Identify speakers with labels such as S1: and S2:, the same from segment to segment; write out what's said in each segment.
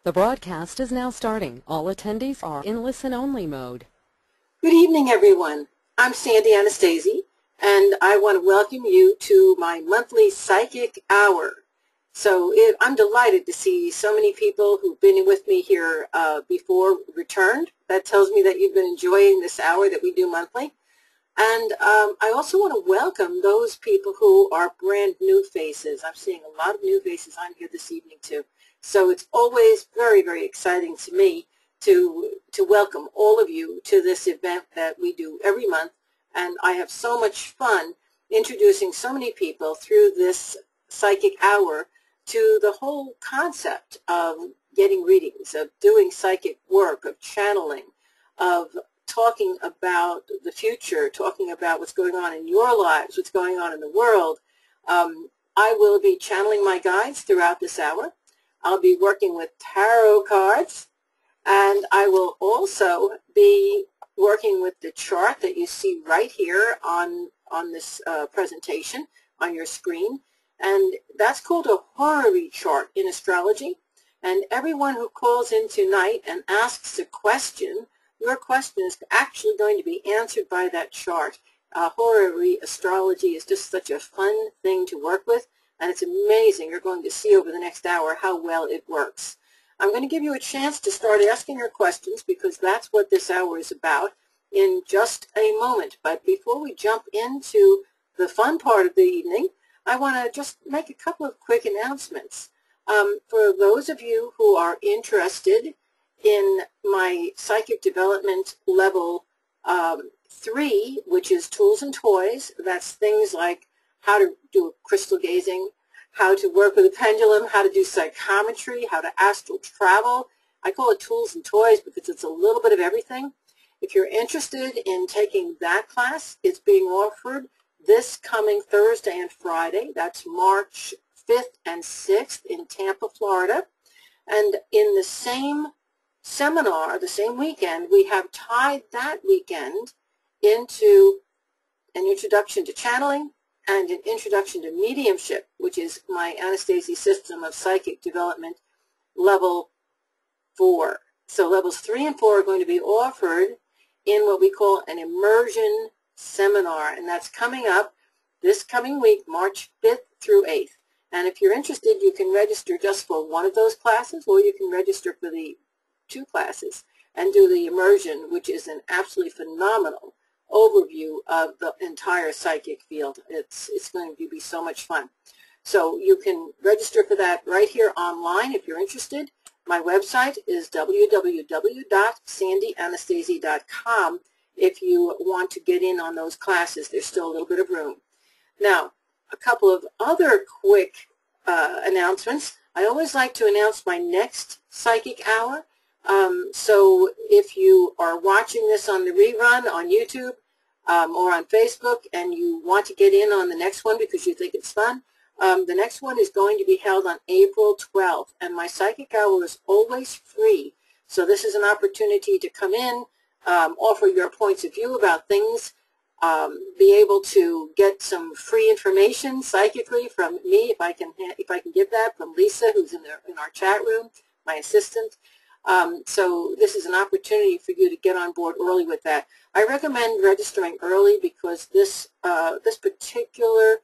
S1: The broadcast is now starting. All attendees are in listen-only mode.
S2: Good evening, everyone. I'm Sandy Anastasi, and I want to welcome you to my monthly Psychic Hour. I'm delighted to see so many people who've been with me here before returned. That tells me that you've been enjoying this hour that we do monthly. And I also want to welcome those people who are brand new faces. I'm seeing a lot of new faces on here this evening, too. So it's always very, very exciting to me to welcome all of you to this event that we do every month. And I have so much fun introducing so many people through this Psychic Hour to the whole concept of getting readings, of doing psychic work, of channeling, of talking about the future, talking about what's going on in your lives, what's going on in the world. I will be channeling my guides throughout this hour. I'll be working with tarot cards, and I will also be working with the chart that you see right here on this presentation on your screen. And that's called a horary chart in astrology. And everyone who calls in tonight and asks a question, your question is actually going to be answered by that chart. Horary astrology is just such a fun thing to work with, and it's amazing. You're going to see over the next hour how well it works. I'm going to give you a chance to start asking your questions because that's what this hour is about in just a moment. But before we jump into the fun part of the evening, I want to just make a couple of quick announcements. For those of you who are interested in my Psychic Development Level 3, which is Tools and Toys, that's things like how to do crystal gazing, how to work with a pendulum, how to do psychometry, how to astral travel. I call it Tools and Toys because it's a little bit of everything. If you're interested in taking that class, it's being offered this coming Thursday and Friday. That's March 5th and 6th in Tampa, Florida. And in the same seminar, the same weekend, we have tied that weekend into an introduction to channeling and an introduction to mediumship, which is my Anastasi system of psychic development level 4. So levels 3 and 4 are going to be offered in what we call an immersion seminar, and that's coming up this coming week, March 5th through 8th. And if you're interested, you can register just for one of those classes, or you can register for the 2 classes and do the immersion, which is an absolutely phenomenal overview of the entire psychic field. It's going to be so much fun. So you can register for that right here online if you're interested. My website is www.sandyanastasi.com. If you want to get in on those classes, there's still a little bit of room. Now, a couple of other quick announcements. I always like to announce my next Psychic Hour. So if you are watching this on the rerun on YouTube or on Facebook and you want to get in on the next one because you think it's fun, the next one is going to be held on April 12th, and my Psychic Hour is always free. So this is an opportunity to come in, offer your points of view about things, be able to get some free information psychically from me if I can give that, from Lisa, who's in our chat room, my assistant. So this is an opportunity for you to get on board early with that. I recommend registering early because this particular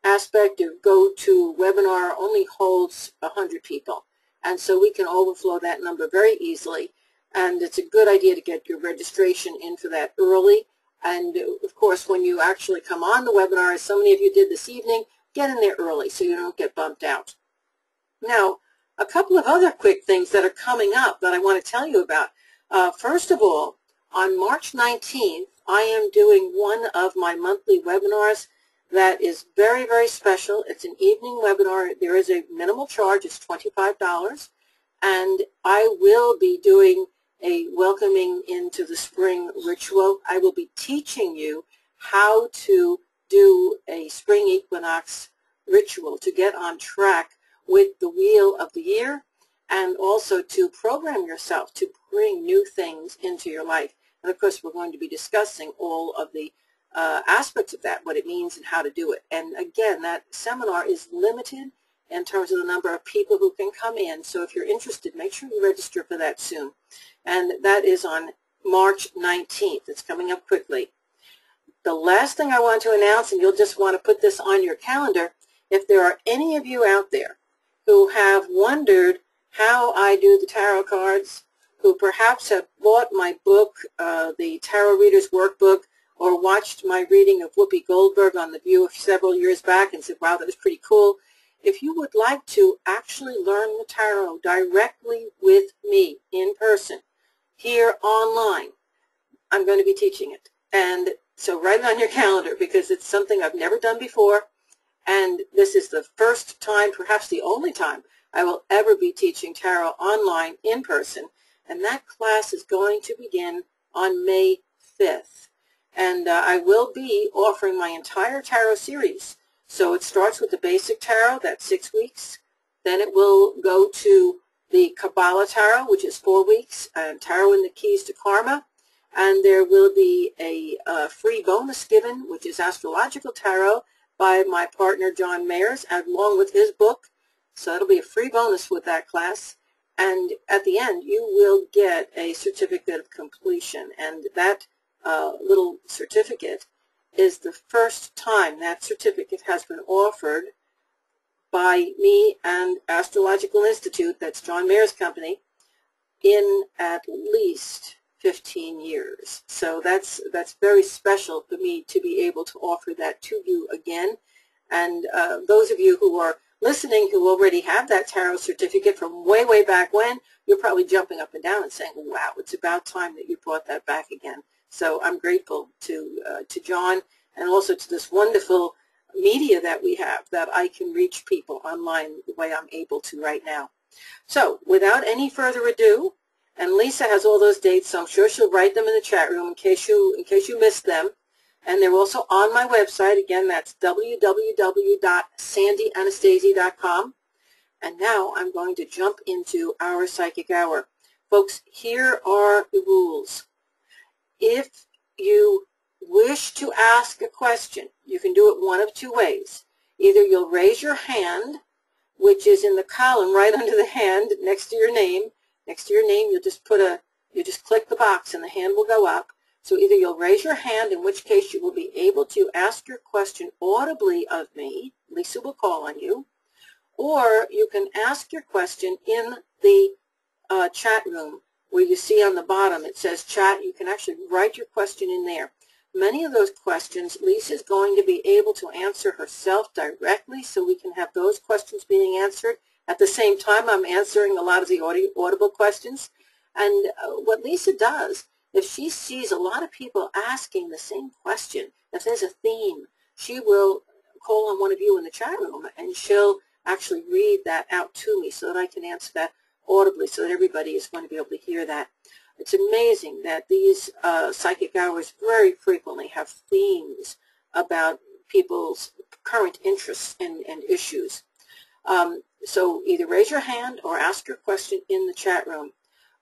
S2: aspect of GoToWebinar only holds 100 people, and so we can overflow that number very easily. And it's a good idea to get your registration in for that early. And of course, when you actually come on the webinar, as so many of you did this evening, get in there early so you don't get bumped out. Now, a couple of other quick things that are coming up that I want to tell you about. First of all, on March 19th, I am doing one of my monthly webinars that is very, very special. It's an evening webinar. There is a minimal charge. It's $25. And I will be doing a welcoming into the spring ritual. I will be teaching you how to do a spring equinox ritual to get on track with the wheel of the year, and also to program yourself to bring new things into your life. And of course, we're going to be discussing all of the aspects of that, what it means and how to do it. And again, that seminar is limited. in terms of the number of people who can come in. So if you're interested, make sure you register for that soon. And that is on March 19th. It's coming up quickly. The last thing I want to announce, and you'll just want to put this on your calendar, if there are any of you out there who have wondered how I do the tarot cards, who perhaps have bought my book, the Tarot Reader's Workbook, or watched my reading of Whoopi Goldberg on The View several years back and said, wow, that was pretty cool. If you would like to actually learn the tarot directly with me in person, here online, I'm going to be teaching it. And so write it on your calendar because it's something I've never done before. And this is the first time, perhaps the only time, I will ever be teaching tarot online in person. And that class is going to begin on May 5th. And I will be offering my entire tarot series. So it starts with the basic tarot, that's 6 weeks. Then it will go to the Kabbalah Tarot, which is 4 weeks, and Tarot and the Keys to Karma. And there will be a free bonus given, which is Astrological Tarot by my partner John Mayers, along with his book. So that'll be a free bonus with that class. And at the end, you will get a certificate of completion. And that little certificate is the first time that certificate has been offered by me and Astrological Institute, that's John Mayer's company, in at least 15 years. So that's very special for me to be able to offer that to you again. And those of you who are listening who already have that tarot certificate from way, way back when, you're probably jumping up and down and saying, wow, it's about time that you brought that back again. So I'm grateful to John and also to this wonderful media that we have, that I can reach people online the way I'm able to right now. So without any further ado, and Lisa has all those dates, so I'm sure she'll write them in the chat room in case you missed them. And they're also on my website. Again, that's www.sandyanastasi.com. And now I'm going to jump into our psychic hour. Folks, here are the rules. If you wish to ask a question, you can do it one of two ways. Either you'll raise your hand, which is in the column right under the hand next to your name. Next to your name, you just click the box and the hand will go up. So either you'll raise your hand, in which case you will be able to ask your question audibly of me. Lisa will call on you. Or you can ask your question in the chat room where you see on the bottom it says chat. You can actually write your question in there. Many of those questions Lisa is going to be able to answer herself directly, so we can have those questions being answered. At the same time, I'm answering a lot of the audible questions. And what Lisa does, if she sees a lot of people asking the same question, if there's a theme, she will call on one of you in the chat room and she'll actually read that out to me so that I can answer that audibly so that everybody is going to be able to hear that. It's amazing that these psychic hours very frequently have themes about people's current interests and issues. So either raise your hand or ask your question in the chat room.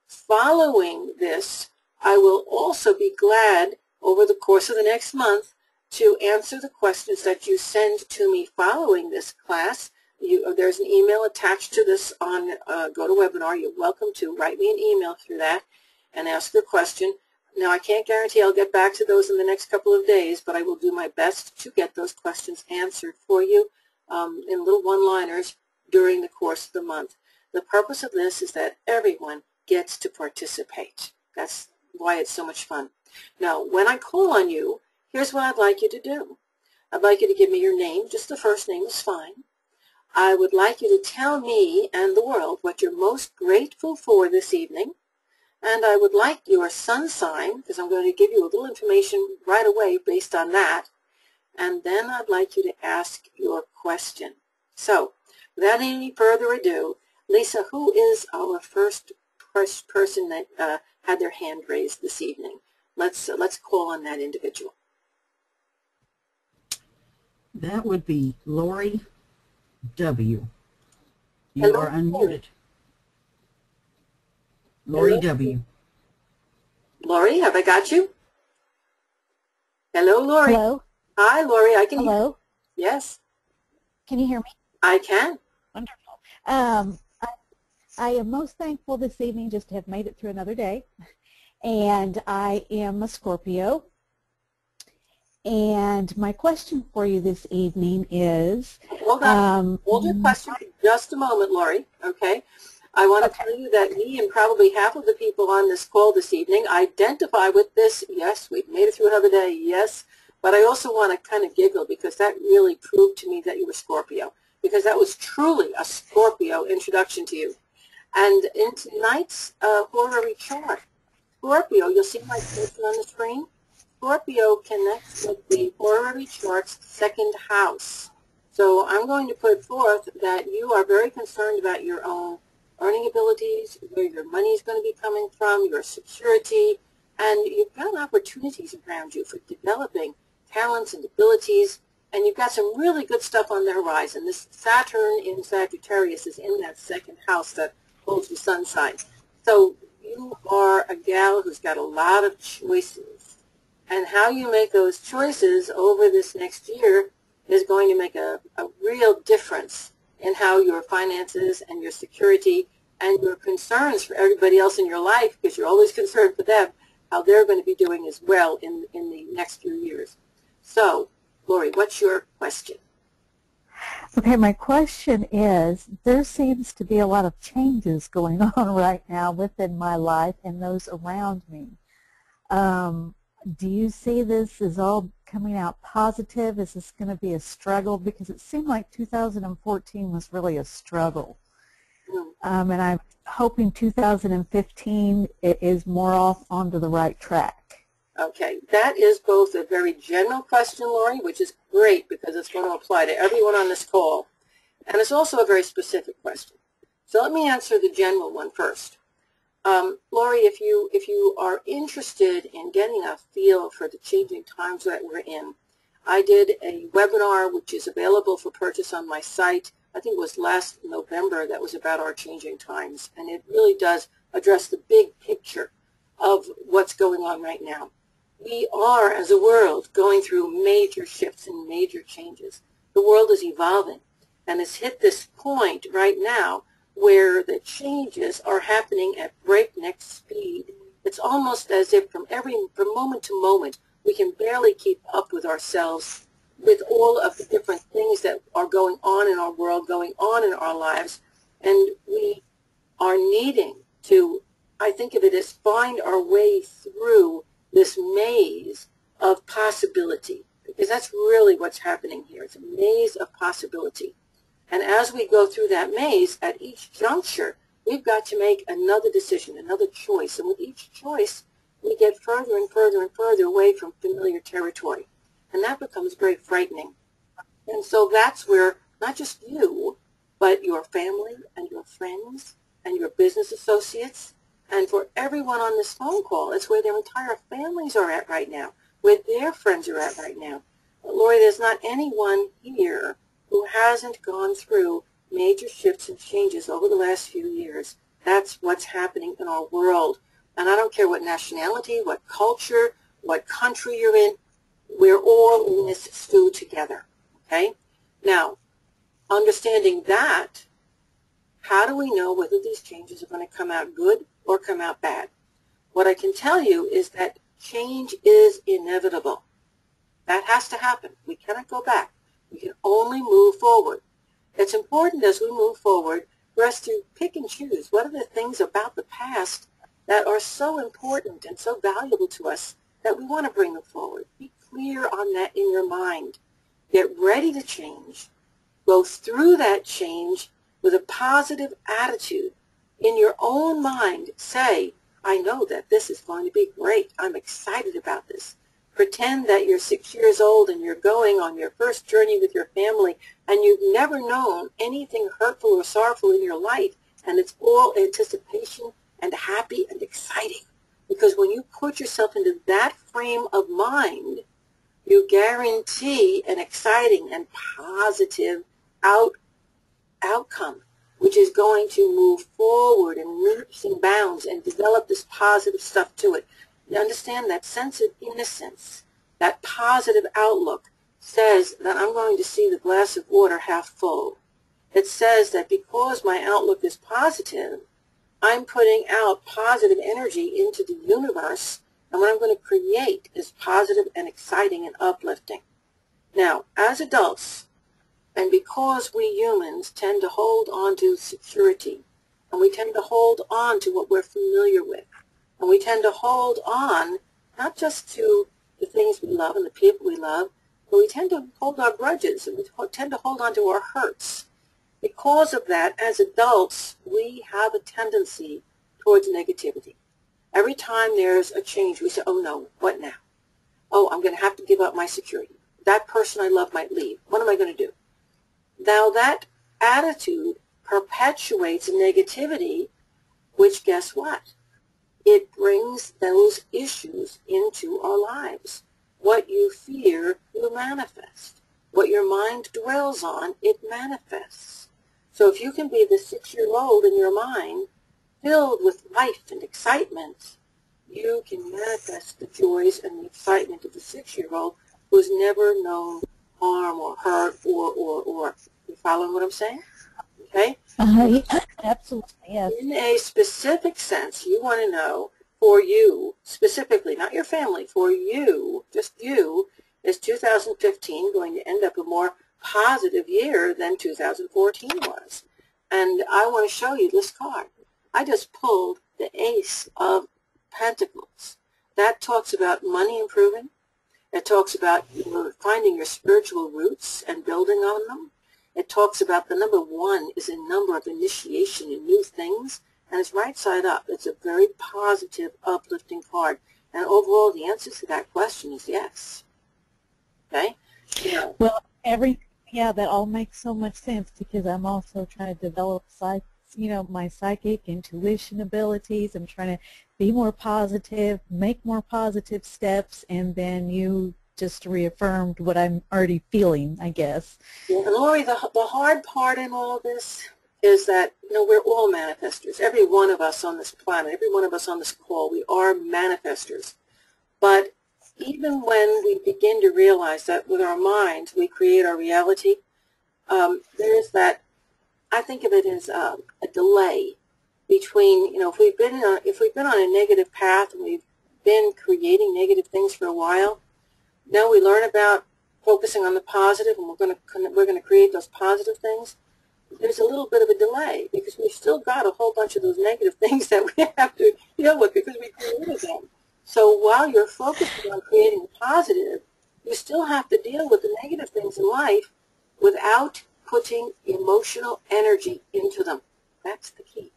S2: Following this, I will also be glad over the course of the next month to answer the questions that you send to me following this class. There's an email attached to this on GoToWebinar. You're welcome to write me an email through that and ask a question. Now, I can't guarantee I'll get back to those in the next couple of days, but I will do my best to get those questions answered for you in little one-liners during the course of the month. The purpose of this is that everyone gets to participate. That's why it's so much fun. Now, when I call on you, here's what I'd like you to do. I'd like you to give me your name. Just the first name is fine. I would like you to tell me and the world what you're most grateful for this evening. And I would like your sun sign, because I'm going to give you a little information right away based on that. And then I'd like you to ask your question. So, without any further ado, Lisa, who is our first person that had their hand raised this evening? Let's call on that individual.
S3: That would be Lori W. You
S2: Hello.
S3: are unmuted. Lori
S2: Hello.
S3: W.
S2: Lori, have I got you? Hello, Lori.
S4: Hello?
S2: Hi, Lori. I can hear you.
S4: Hello?
S2: Yes,
S4: Can you hear me?
S2: I can.
S4: Wonderful. I am most thankful this evening just to have made it through another day. And I am a Scorpio. And my question for you this evening is...
S2: Hold on. Hold your question for just a moment, Lori, okay? I want to tell you that me and probably half of the people on this call this evening identify with this. Yes, we've made it through another day, yes. But I also want to kind of giggle because that really proved to me that you were Scorpio, because that was truly a Scorpio introduction to you. And in tonight's horary chart, Scorpio, you'll see my person on the screen. Scorpio connects with the horary chart's second house. So I'm going to put forth that you are very concerned about your own earning abilities, where your money is going to be coming from, your security, and you've got opportunities around you for developing talents and abilities, and you've got some really good stuff on the horizon. This Saturn in Sagittarius is in that second house that holds the sun sign. So you are a gal who's got a lot of choices. And how you make those choices over this next year is going to make a real difference in how your finances and your security and your concerns for everybody else in your life, because you're always concerned for them, how they're going to be doing as well in the next few years. So, Lori, what's your question?
S4: Okay, my question is, there seems to be a lot of changes going on right now within my life and those around me. Do you see this as all coming out positive? Is this going to be a struggle? Because it seemed like 2014 was really a struggle. And I'm hoping 2015 is more off onto the right track.
S2: Okay, that is both a very general question, Lori, which is great because it's going to apply to everyone on this call. And it's also a very specific question. So let me answer the general one first. Lori, if you are interested in getting a feel for the changing times that we're in, I did a webinar which is available for purchase on my site. I think it was last November. That was about our changing times, and it really does address the big picture of what's going on right now. We are, as a world, going through major shifts and major changes. The world is evolving, and it's hit this point right now where the changes are happening at breakneck speed. It's almost as if from moment to moment, we can barely keep up with ourselves, with all of the different things that are going on in our world, going on in our lives, and we are needing to, I think of it as, find our way through this maze of possibility, because that's really what's happening here. It's a maze of possibility. And as we go through that maze, at each juncture, we've got to make another decision, another choice. And with each choice, we get further and further and further away from familiar territory. And that becomes very frightening. And so that's where not just you, but your family and your friends and your business associates, and for everyone on this phone call, it's where their entire families are at right now, where their friends are at right now. But Lori, there's not anyone here who hasn't gone through major shifts and changes over the last few years. That's what's happening in our world. And I don't care what nationality, what culture, what country you're in, we're all in this stew together, okay? Now, understanding that, how do we know whether these changes are going to come out good or come out bad? What I can tell you is that change is inevitable. That has to happen. We cannot go back. We can only move forward. It's important as we move forward for us to pick and choose what are the things about the past that are so important and so valuable to us that we want to bring them forward. Be clear on that in your mind. Get ready to change. Go through that change with a positive attitude. In your own mind, say, I know that this is going to be great. I'm excited about this. Pretend that you're 6 years old and you're going on your first journey with your family and you've never known anything hurtful or sorrowful in your life, and it's all anticipation and happy and exciting. Because when you put yourself into that frame of mind, you guarantee an exciting and positive outcome, which is going to move forward in leaps and bounds and develop this positive stuff to it. You understand that sense of innocence, that positive outlook says that I'm going to see the glass of water half full. It says that because my outlook is positive, I'm putting out positive energy into the universe, and what I'm going to create is positive and exciting and uplifting. Now, as adults, and because we humans tend to hold on to security, and we tend to hold on to what we're familiar with, and we tend to hold on not just to the things we love and the people we love, but we tend to hold our grudges, and we tend to hold on to our hurts. Because of that, as adults, we have a tendency towards negativity. Every time there's a change, we say, oh no, what now? Oh, I'm going to have to give up my security. That person I love might leave. What am I going to do? Now that attitude perpetuates negativity, which guess what? It brings those issues into our lives. What you fear, you manifest. What your mind dwells on, it manifests. So if you can be the 6-year-old in your mind, filled with life and excitement, you can manifest the joys and the excitement of the 6-year-old who's never known harm or hurt or. You following what I'm saying? Okay?
S4: Yeah, absolutely, yes.
S2: In a specific sense, you want to know, for you, specifically, not your family, for you, just you, is 2015 going to end up a more positive year than 2014 was? And I want to show you this card. I just pulled the Ace of Pentacles. That talks about money improving. It talks about finding your spiritual roots and building on them. It talks about the number 1 is a number of initiation in new things, and it's right side up. It's a very positive, uplifting card. And overall, the answer to that question is yes. Okay? Yeah.
S4: Well, that all makes so much sense because I'm also trying to develop my psychic intuition abilities. I'm trying to be more positive, make more positive steps, and then you just reaffirmed what I'm already feeling, I guess.
S2: Yeah, and Lori, the hard part in all this is that, we're all manifestors. Every one of us on this planet, every one of us on this call, we are manifestors. But even when we begin to realize that with our minds we create our reality, there's that, I think of it as a delay between, if we've been on a negative path and we've been creating negative things for a while, now we learn about focusing on the positive, and we're going to create those positive things. There's a little bit of a delay because we've still got a whole bunch of those negative things that we have to deal with because we created them. So while you're focusing on creating the positive, you still have to deal with the negative things in life without putting emotional energy into them. That's the key.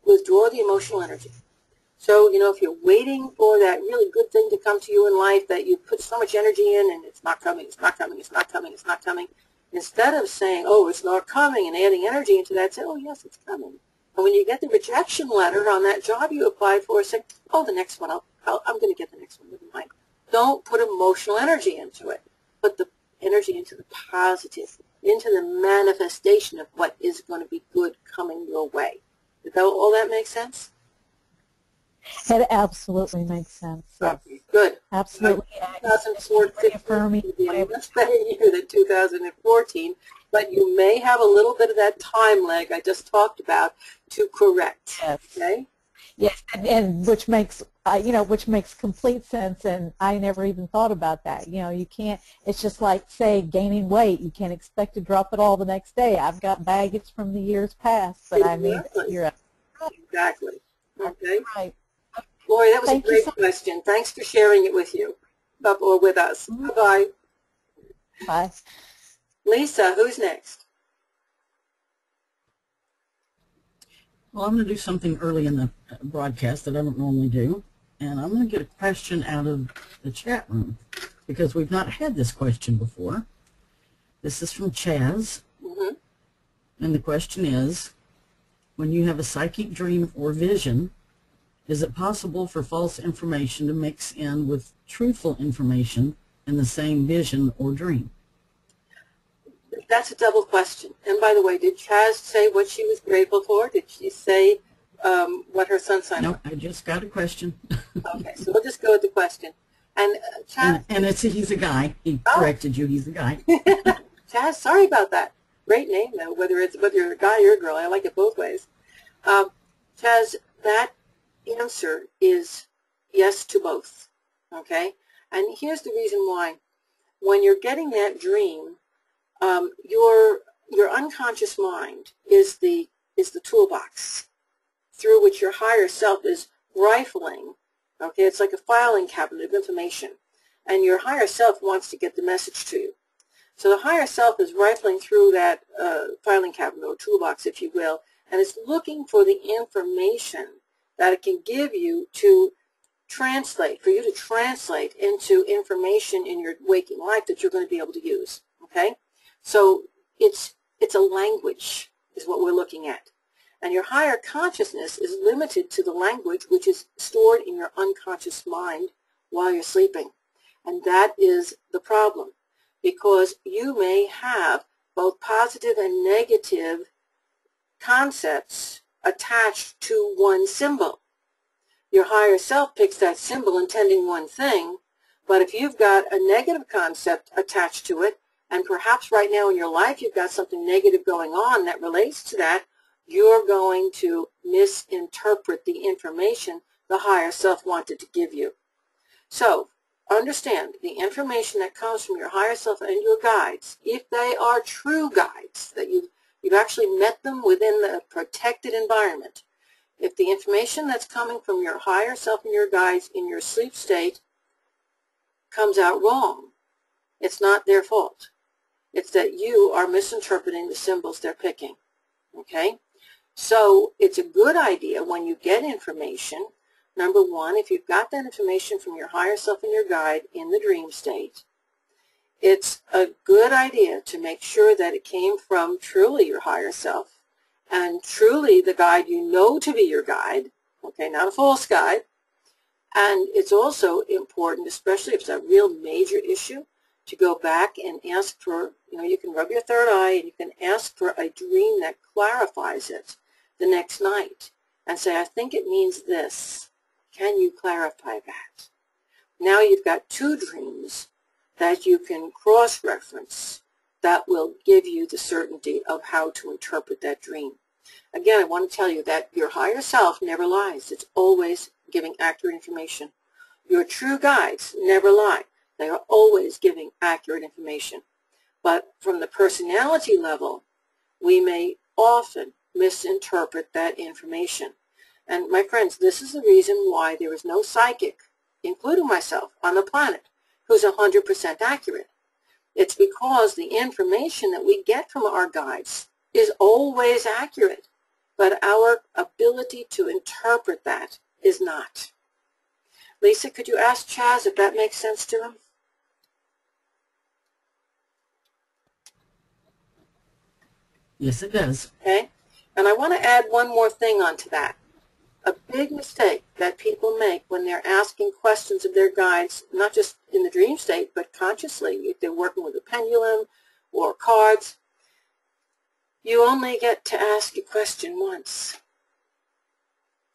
S2: Withdraw the emotional energy. So, if you're waiting for that really good thing to come to you in life that you put so much energy in and it's not coming, it's not coming, it's not coming, it's not coming, instead of saying, oh, it's not coming and adding energy into that, say, oh, yes, it's coming. And when you get the rejection letter on that job you applied for, say, oh, the next one, I'm going to get the next one. Never mind. Don't put emotional energy into it. Put the energy into the positive, into the manifestation of what is going to be good coming your way. Did all that make sense?
S4: It absolutely makes sense. Yes.
S2: Okay, good.
S4: Absolutely.
S2: 2014 will be a much better year than 2014, but you may have a little bit of that time lag I just talked about to correct.
S4: Yes.
S2: Okay?
S4: Yes, and which makes complete sense, and I never even thought about that. You can't. It's just like, say, gaining weight. You can't expect to drop it all the next day. I've got baggage from the years past, but
S2: Exactly.
S4: you're
S2: Exactly. Okay.
S4: right.
S2: Lori, that was
S4: Thank
S2: a great
S4: you
S2: question. Thanks for sharing it with you, or with us. Bye-bye.
S4: Bye.
S2: Lisa, who's next?
S3: Well, I'm going to do something early in the broadcast that I don't normally do, and I'm going to get a question out of the chat room because we've not had this question before. This is from Chaz, and the question is, when you have a psychic dream or vision, is it possible for false information to mix in with truthful information in the same vision or dream?
S2: That's a double question. And by the way, did Chaz say what she was grateful for? Did she say what her sun sign was?
S3: No, I just got a question.
S2: Okay, so we'll just go with the question. And Chaz...
S3: And he's a guy. He corrected you. He's a guy.
S2: Chaz, sorry about that. great name though, whether you're a guy or a girl. I like it both ways. Says that answer is yes to both. Okay, and here's the reason why. When you're getting that dream, your unconscious mind is the toolbox through which your higher self is rifling. Okay, it's like a filing cabinet of information, and your higher self wants to get the message to you. So the higher self is rifling through that filing cabinet or toolbox, if you will, and it's looking for the information that it can give you to translate, for you to translate into information in your waking life that you're going to be able to use. Okay, so it's a language is what we're looking at. And your higher consciousness is limited to the language which is stored in your unconscious mind while you're sleeping. And that is the problem, because you may have both positive and negative concepts attached to one symbol. Your higher self picks that symbol intending one thing, but if you've got a negative concept attached to it, and perhaps right now in your life you've got something negative going on that relates to that, you're going to misinterpret the information the higher self wanted to give you. So, understand the information that comes from your higher self and your guides, if they are true guides, that you've actually met them within the protected environment. If the information that's coming from your higher self and your guides in your sleep state comes out wrong, it's not their fault. It's that you are misinterpreting the symbols they're picking. Okay? So it's a good idea when you get information, number one, if you've got that information from your higher self and your guide in the dream state, it's a good idea to make sure that it came from truly your higher self and truly the guide you know to be your guide, okay, not a false guide. And it's also important, especially if it's a real major issue, to go back and ask for, you can rub your third eye and you can ask for a dream that clarifies it the next night and say, I think it means this. Can you clarify that? Now you've got two dreams that you can cross-reference that will give you the certainty of how to interpret that dream. Again, I want to tell you that your higher self never lies. It's always giving accurate information. Your true guides never lie. They are always giving accurate information. But from the personality level, we may often misinterpret that information. And my friends, this is the reason why there is no psychic, including myself, on the planet who's 100% accurate. It's because the information that we get from our guides is always accurate, but our ability to interpret that is not. Lisa, could you ask Chaz if that makes sense to him?
S3: Yes, it does.
S2: Okay. And I want to add one more thing onto that. A big mistake that people make when they're asking questions of their guides, not just in the dream state, but consciously, if they're working with a pendulum or cards, you only get to ask a question once.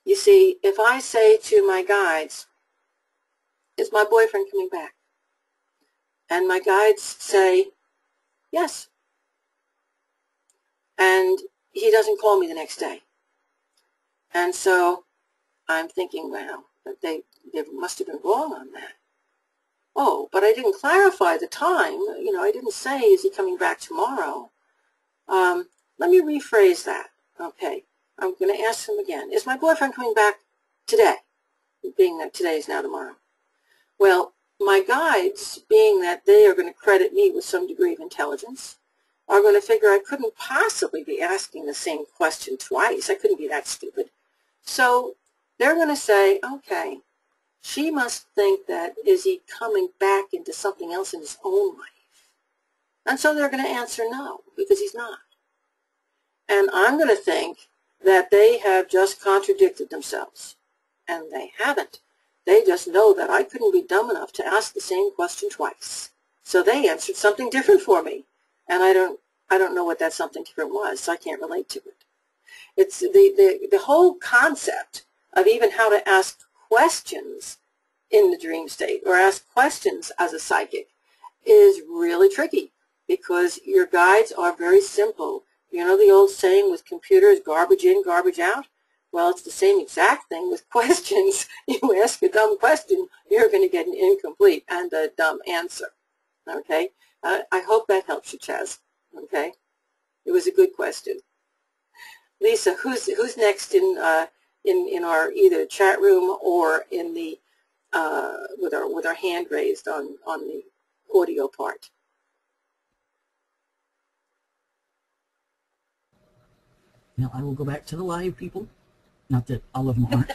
S2: You see, if I say to my guides, is my boyfriend coming back? And my guides say, yes. And he doesn't call me the next day. And so I'm thinking, well, they must have been wrong on that. Oh, but I didn't clarify the time. I didn't say, is he coming back tomorrow? Let me rephrase that. Okay, I'm going to ask him again. Is my boyfriend coming back today? Being that today is now tomorrow. Well, my guides, being that they are going to credit me with some degree of intelligence, are going to figure I couldn't possibly be asking the same question twice. I couldn't be that stupid. So they're going to say, okay, she must think that is he coming back into something else in his own life? And so they're going to answer no, because he's not. And I'm going to think that they have just contradicted themselves. And they haven't. They just know that I couldn't be dumb enough to ask the same question twice. So they answered something different for me. And I don't know what that something different was, so I can't relate to it. It's the whole concept of even how to ask questions in the dream state or ask questions as a psychic is really tricky, because your guides are very simple. You know the old saying with computers, garbage in, garbage out? Well, it's the same exact thing with questions. You ask a dumb question, you're going to get an incomplete and a dumb answer. Okay? I hope that helps you, Chaz. Okay? It was a good question. Lisa, who's next in our either chat room or in the with our hand raised on the audio part?
S3: Now I will go back to the live people. Not that all of them aren't.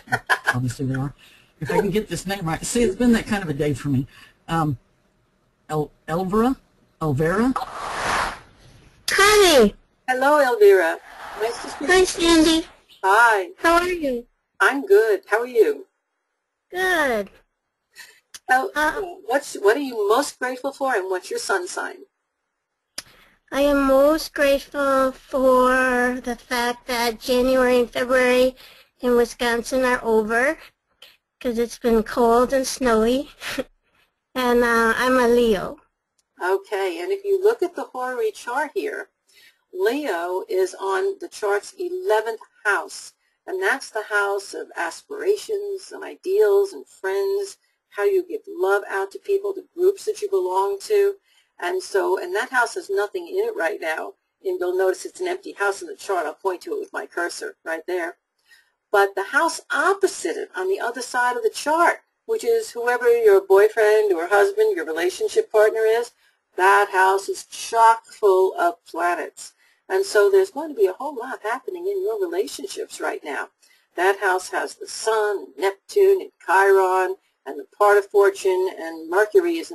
S3: Obviously they are. If I can get this name right. See, it's been that kind of a day for me. Elvira?
S5: Hi.
S2: Hello, Elvira. Nice to speak to you.
S5: Hi, Sandy.
S2: Hi.
S5: How are you?
S2: I'm good. How are you?
S5: Good.
S2: What are you most grateful for, and what's your sun sign?
S5: I am most grateful for the fact that January and February in Wisconsin are over because it's been cold and snowy. And I'm a Leo.
S2: Okay, and if you look at the Horary chart here, Leo is on the chart's 11th house, and that's the house of aspirations and ideals and friends, how you give love out to people, the groups that you belong to. And that house has nothing in it right now, and you'll notice it's an empty house in the chart. I'll point to it with my cursor right there. But the house opposite it on the other side of the chart, which is whoever your boyfriend or husband, your relationship partner is, that house is chock full of planets. And so there's going to be a whole lot happening in your relationships right now. That house has the Sun, Neptune, and Chiron, and the part of fortune, and Mercury is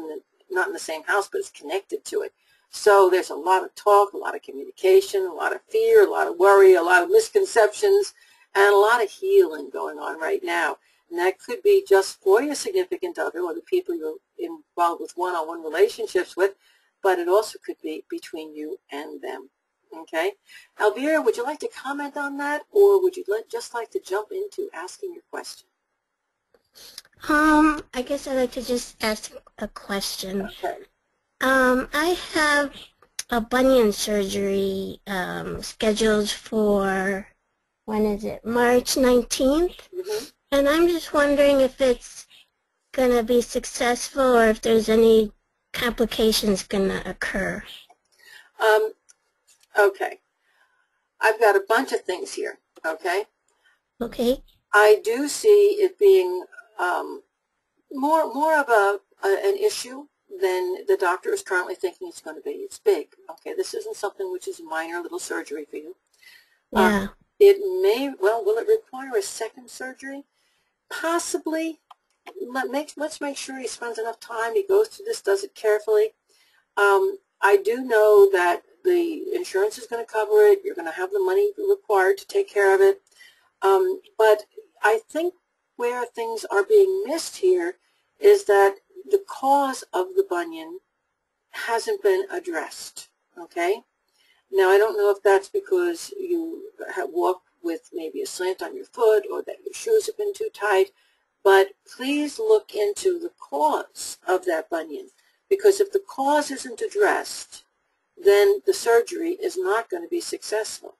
S2: not in the same house, but it's connected to it. So there's a lot of talk, a lot of communication, a lot of fear, a lot of worry, a lot of misconceptions, and a lot of healing going on right now. And that could be just for your significant other or the people you're involved with one-on-one relationships with, but it also could be between you and them. Okay? Elvira, would you like to comment on that, or would you just like to jump into asking your question?
S5: I guess I'd like to just ask a question.
S2: Okay.
S5: I have a bunion surgery scheduled for, when is it, March 19th?
S2: Mm-hmm.
S5: And I'm just wondering if it's going to be successful or if there's any complications going to occur.
S2: Okay. I've got a bunch of things here, okay?
S5: Okay.
S2: I do see it being more of an issue than the doctor is currently thinking it's going to be. It's big, okay? This isn't something which is a minor little surgery for you.
S5: Yeah.
S2: It may, well, will it require a second surgery? Possibly. Let's make sure he spends enough time, he goes through this, does it carefully. I do know that the insurance is going to cover it. You're going to have the money required to take care of it. But I think where things are being missed here is that the cause of the bunion hasn't been addressed, okay? Now, I don't know if that's because you have walked with maybe a slant on your foot or that your shoes have been too tight, but please look into the cause of that bunion, because if the cause isn't addressed, then the surgery is not going to be successful.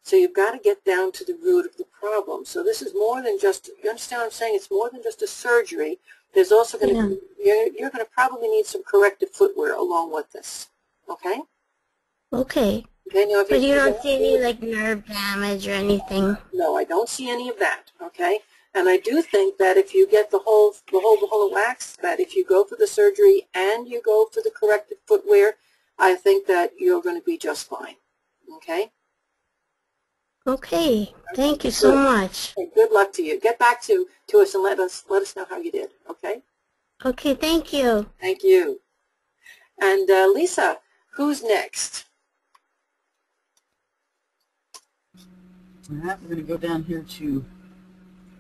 S2: So you've got to get down to the root of the problem. So this is more than just, you understand what I'm saying? It's more than just a surgery. There's also going to be, you're going to probably need some corrective footwear along with this, okay?
S5: Okay.
S2: Okay, now if
S5: But you don't see any like nerve damage or anything?
S2: No, I don't see any of that, okay? And I do think that if you get the whole wax, that if you go for the surgery and you go for the corrective footwear, I think that you're going to be just fine, okay?
S5: Okay. Thank you so much.
S2: Okay, good luck to you. Get back to us and let us know how you did, okay?
S5: Okay, thank you.
S2: Thank you. And Lisa, who's next?
S3: All right, we're going to go down here to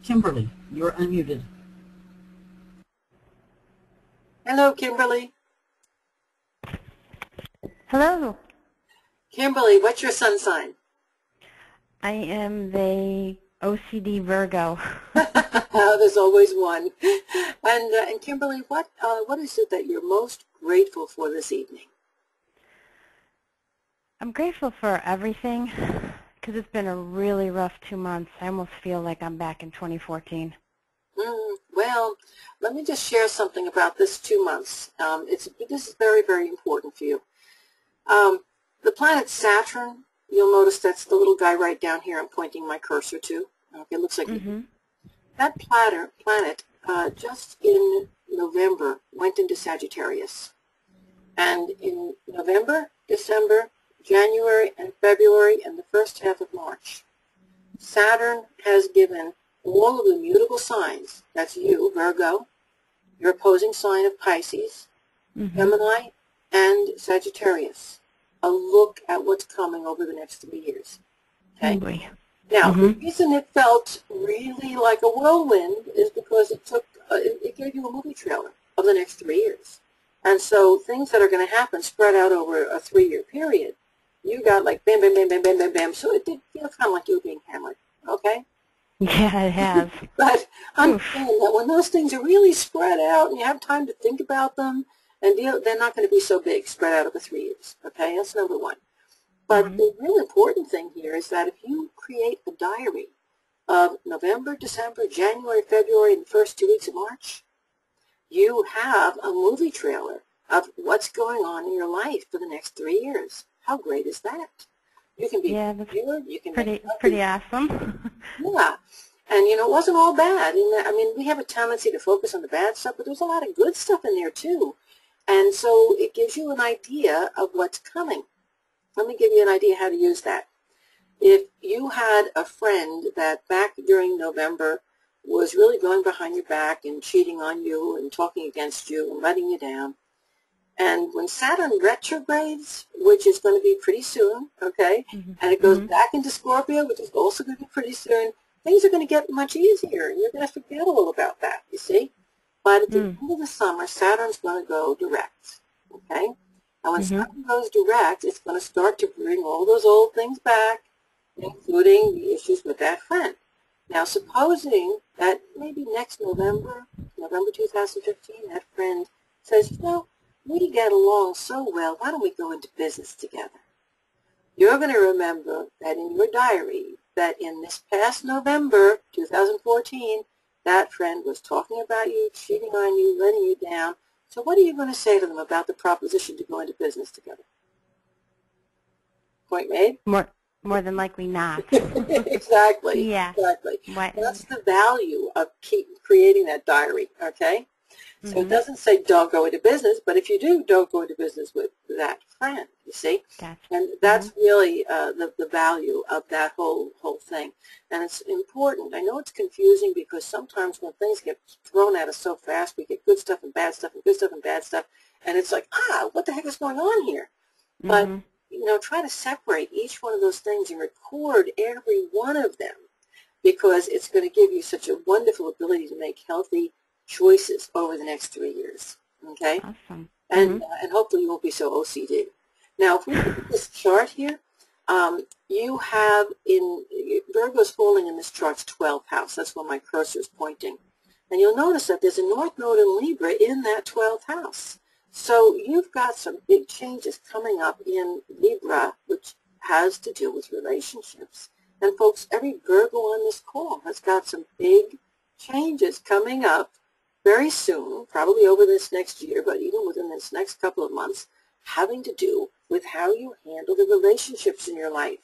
S3: Kimberly. You're unmuted.
S2: Hello, Kimberly.
S6: Hello.
S2: Kimberly, what's your sun sign?
S6: I am the OCD Virgo.
S2: There's always one. And Kimberly, what is it that you're most grateful for this evening?
S6: I'm grateful for everything because it's been a really rough 2 months. I almost feel like I'm back in 2014.
S2: Well, let me just share something about this 2 months. This is very, very important for you. The planet Saturn, you'll notice that's the little guy right down here I'm pointing my cursor to. Okay, it looks like that planet just in November went into Sagittarius. And in November, December, January, and February, and the first half of March, Saturn has given all of the mutable signs, that's you, Virgo, your opposing sign of Pisces, Gemini, and Sagittarius, a look at what's coming over the next 3 years. Okay? Now, the reason it felt really like a whirlwind is because it gave you a movie trailer of the next 3 years. And so things that are going to happen spread out over a 3-year period. You got like bam, bam, bam, bam, bam, bam, bam. So it did feel kind of like you were being hammered, okay?
S6: Yeah, it has.
S2: But understand that when those things are really spread out and you have time to think about them, and they're not going to be so big spread out over 3 years, okay? That's number one. But the real important thing here is that if you create a diary of November, December, January, February, and the first 2 weeks of March, you have a movie trailer of what's going on in your life for the next 3 years. How great is that? You can be prepared, you can
S6: pretty awesome.
S2: Yeah. And, you know, it wasn't all bad. I mean, we have a tendency to focus on the bad stuff, but there's a lot of good stuff in there, too. And so it gives you an idea of what's coming. Let me give you an idea how to use that. If you had a friend that back during November was really going behind your back and cheating on you and talking against you and letting you down, and when Saturn retrogrades, which is going to be pretty soon, okay, and it goes back into Scorpio, which is also going to be pretty soon, things are going to get much easier, and you're going to forget all about that, you see. But at the end of the summer, Saturn's going to go direct, okay? And when Saturn goes direct, it's going to start to bring all those old things back, including the issues with that friend. Now, supposing that maybe next November 2015, that friend says, you know, we get along so well, why don't we go into business together? You're going to remember that in your diary that in this past November 2014, that friend was talking about you, cheating on you, letting you down. So what are you going to say to them about the proposition to go into business together? Point made?
S6: More than likely not.
S2: Exactly.
S6: Yeah.
S2: Exactly. That's the value of creating that diary, okay? So it doesn't say don't go into business, but if you do, don't go into business with that friend, you see?
S6: Gotcha.
S2: And that's really the value of that whole thing. And it's important. I know it's confusing because sometimes when things get thrown at us so fast, we get good stuff and bad stuff and good stuff and bad stuff, and it's like, what the heck is going on here? But, you know, try to separate each one of those things and record every one of them because it's going to give you such a wonderful ability to make healthy choices over the next 3 years, okay?
S6: Awesome.
S2: And hopefully you won't be so OCD. Now, if we look at this chart here, you have Virgo's falling in this chart's 12th house. That's where my cursor is pointing. And you'll notice that there's a North Node in Libra in that 12th house. So you've got some big changes coming up in Libra, which has to do with relationships. And folks, every Virgo on this call has got some big changes coming up very soon, probably over this next year, but even within this next couple of months, having to do with how you handle the relationships in your life.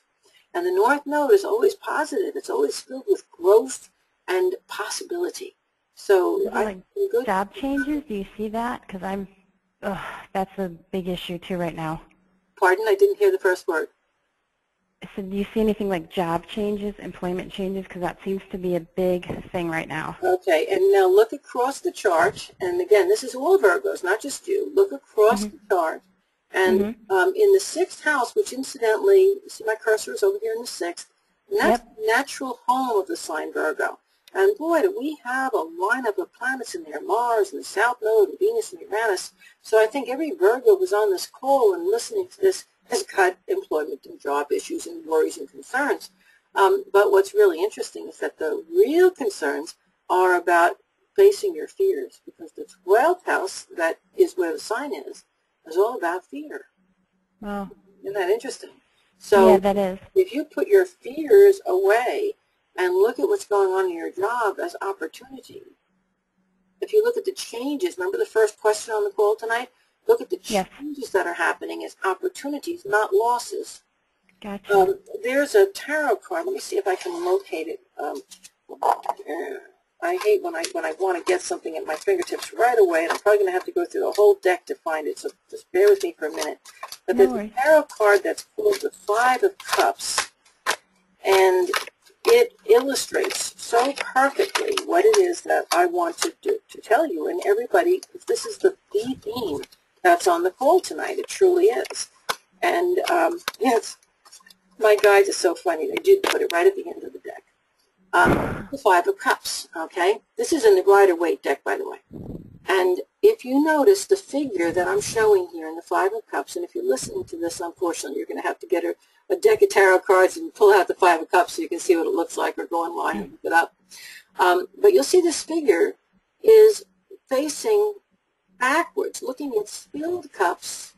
S2: And the North Node is always positive. It's always filled with growth and possibility. So
S6: like job changes, do you see that? Because that's a big issue too right now.
S2: Pardon? I didn't hear the first word.
S6: So do you see anything like job changes, employment changes? Because that seems to be a big thing right now.
S2: Okay, and now look across the chart. And again, this is all Virgos, not just you. Look across the chart. And in the 6th house, which incidentally, you see my cursor is over here in the 6th, and that's the natural home of the sign Virgo. And boy, do we have a lineup of planets in there, Mars and the South Node and Venus and Uranus. So I think every Virgo was on this call and listening to this has got employment and job issues and worries and concerns. But what's really interesting is that the real concerns are about facing your fears, because the 12th house, that is where the sign is all about fear.
S6: Wow.
S2: Isn't that interesting? So
S6: Yeah, that is.
S2: if you put your fears away and look at what's going on in your job as opportunity, if you look at the changes, remember the first question on the call tonight? Look at the
S6: Yes.
S2: changes that are happening as opportunities, not losses.
S6: Gotcha.
S2: There's a tarot card. Let me see if I can locate it. I hate when I want to get something at my fingertips right away, and I'm probably going to have to go through the whole deck to find it, so just bear with me for a minute. But
S6: No
S2: there's
S6: worries.
S2: a tarot card that's called the Five of Cups, and it illustrates so perfectly what it is that I want to tell you, and everybody, this is the theme that's on the call tonight. It truly is. And yes, my guides are so funny. They did put it right at the end of the deck. The Five of Cups, okay? This is in the Rider-Waite deck, by the way. And if you notice the figure that I'm showing here in the Five of Cups, and if you're listening to this, unfortunately, you're going to have to get a deck of tarot cards and pull out the Five of Cups so you can see what it looks like, or go online and look it up. But you'll see this figure is facing backwards, looking at spilled cups,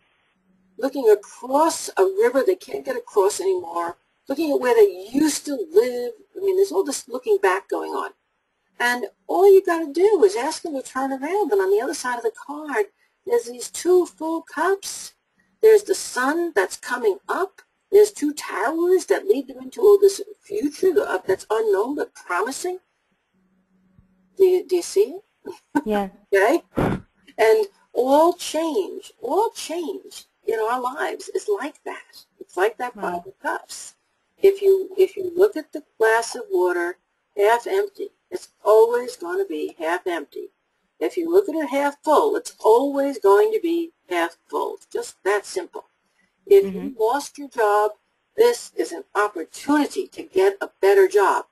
S2: looking across a river they can't get across anymore, looking at where they used to live. I mean, there's all this looking back going on. And all you got to do is ask them to turn around, and on the other side of the card, there's these two full cups. There's the sun that's coming up. There's two towers that lead them into all this future that's unknown but promising. Do you see it?
S6: Yeah.
S2: Okay? And all change in our lives is like that. It's like that
S6: Wow.
S2: Five of Cups. If you look at the glass of water half empty, it's always going to be half empty. If you look at it half full, it's always going to be half full. It's just that simple. If you lost your job, this is an opportunity to get a better job.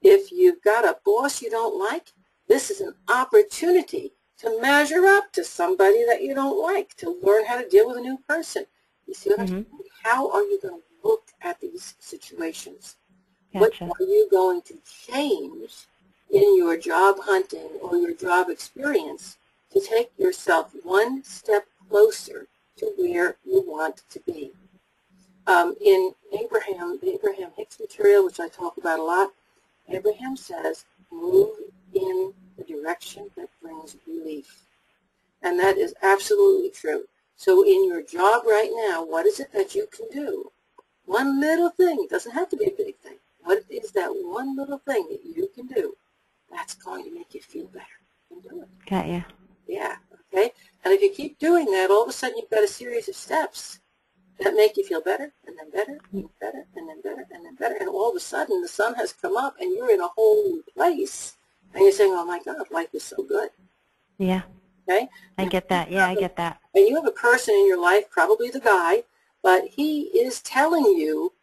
S2: If you've got a boss you don't like, this is an opportunity to measure up to somebody that you don't like, to learn how to deal with a new person. You see what I'm saying? How are you going to look at these situations?
S6: Gotcha.
S2: What are you going to change in your job hunting or your job experience to take yourself one step closer to where you want to be? In the Abraham Hicks material, which I talk about a lot, Abraham says, move in the direction that brings relief. And that is absolutely true. So in your job right now, what is it that you can do? One little thing. It doesn't have to be a big thing. What is that one little thing that you can do that's going to make you feel better? You can do it.
S6: Got you.
S2: Yeah, okay? And if you keep doing that, all of a sudden you've got a series of steps that make you feel better, and then better, and better, and then better, and then better. And all of a sudden the sun has come up and you're in a whole new place. And you're saying, oh my God, life is so good.
S6: Yeah.
S2: Okay?
S6: I get that. Yeah, I get that.
S2: And you have a person in your life, probably the guy, but he is telling you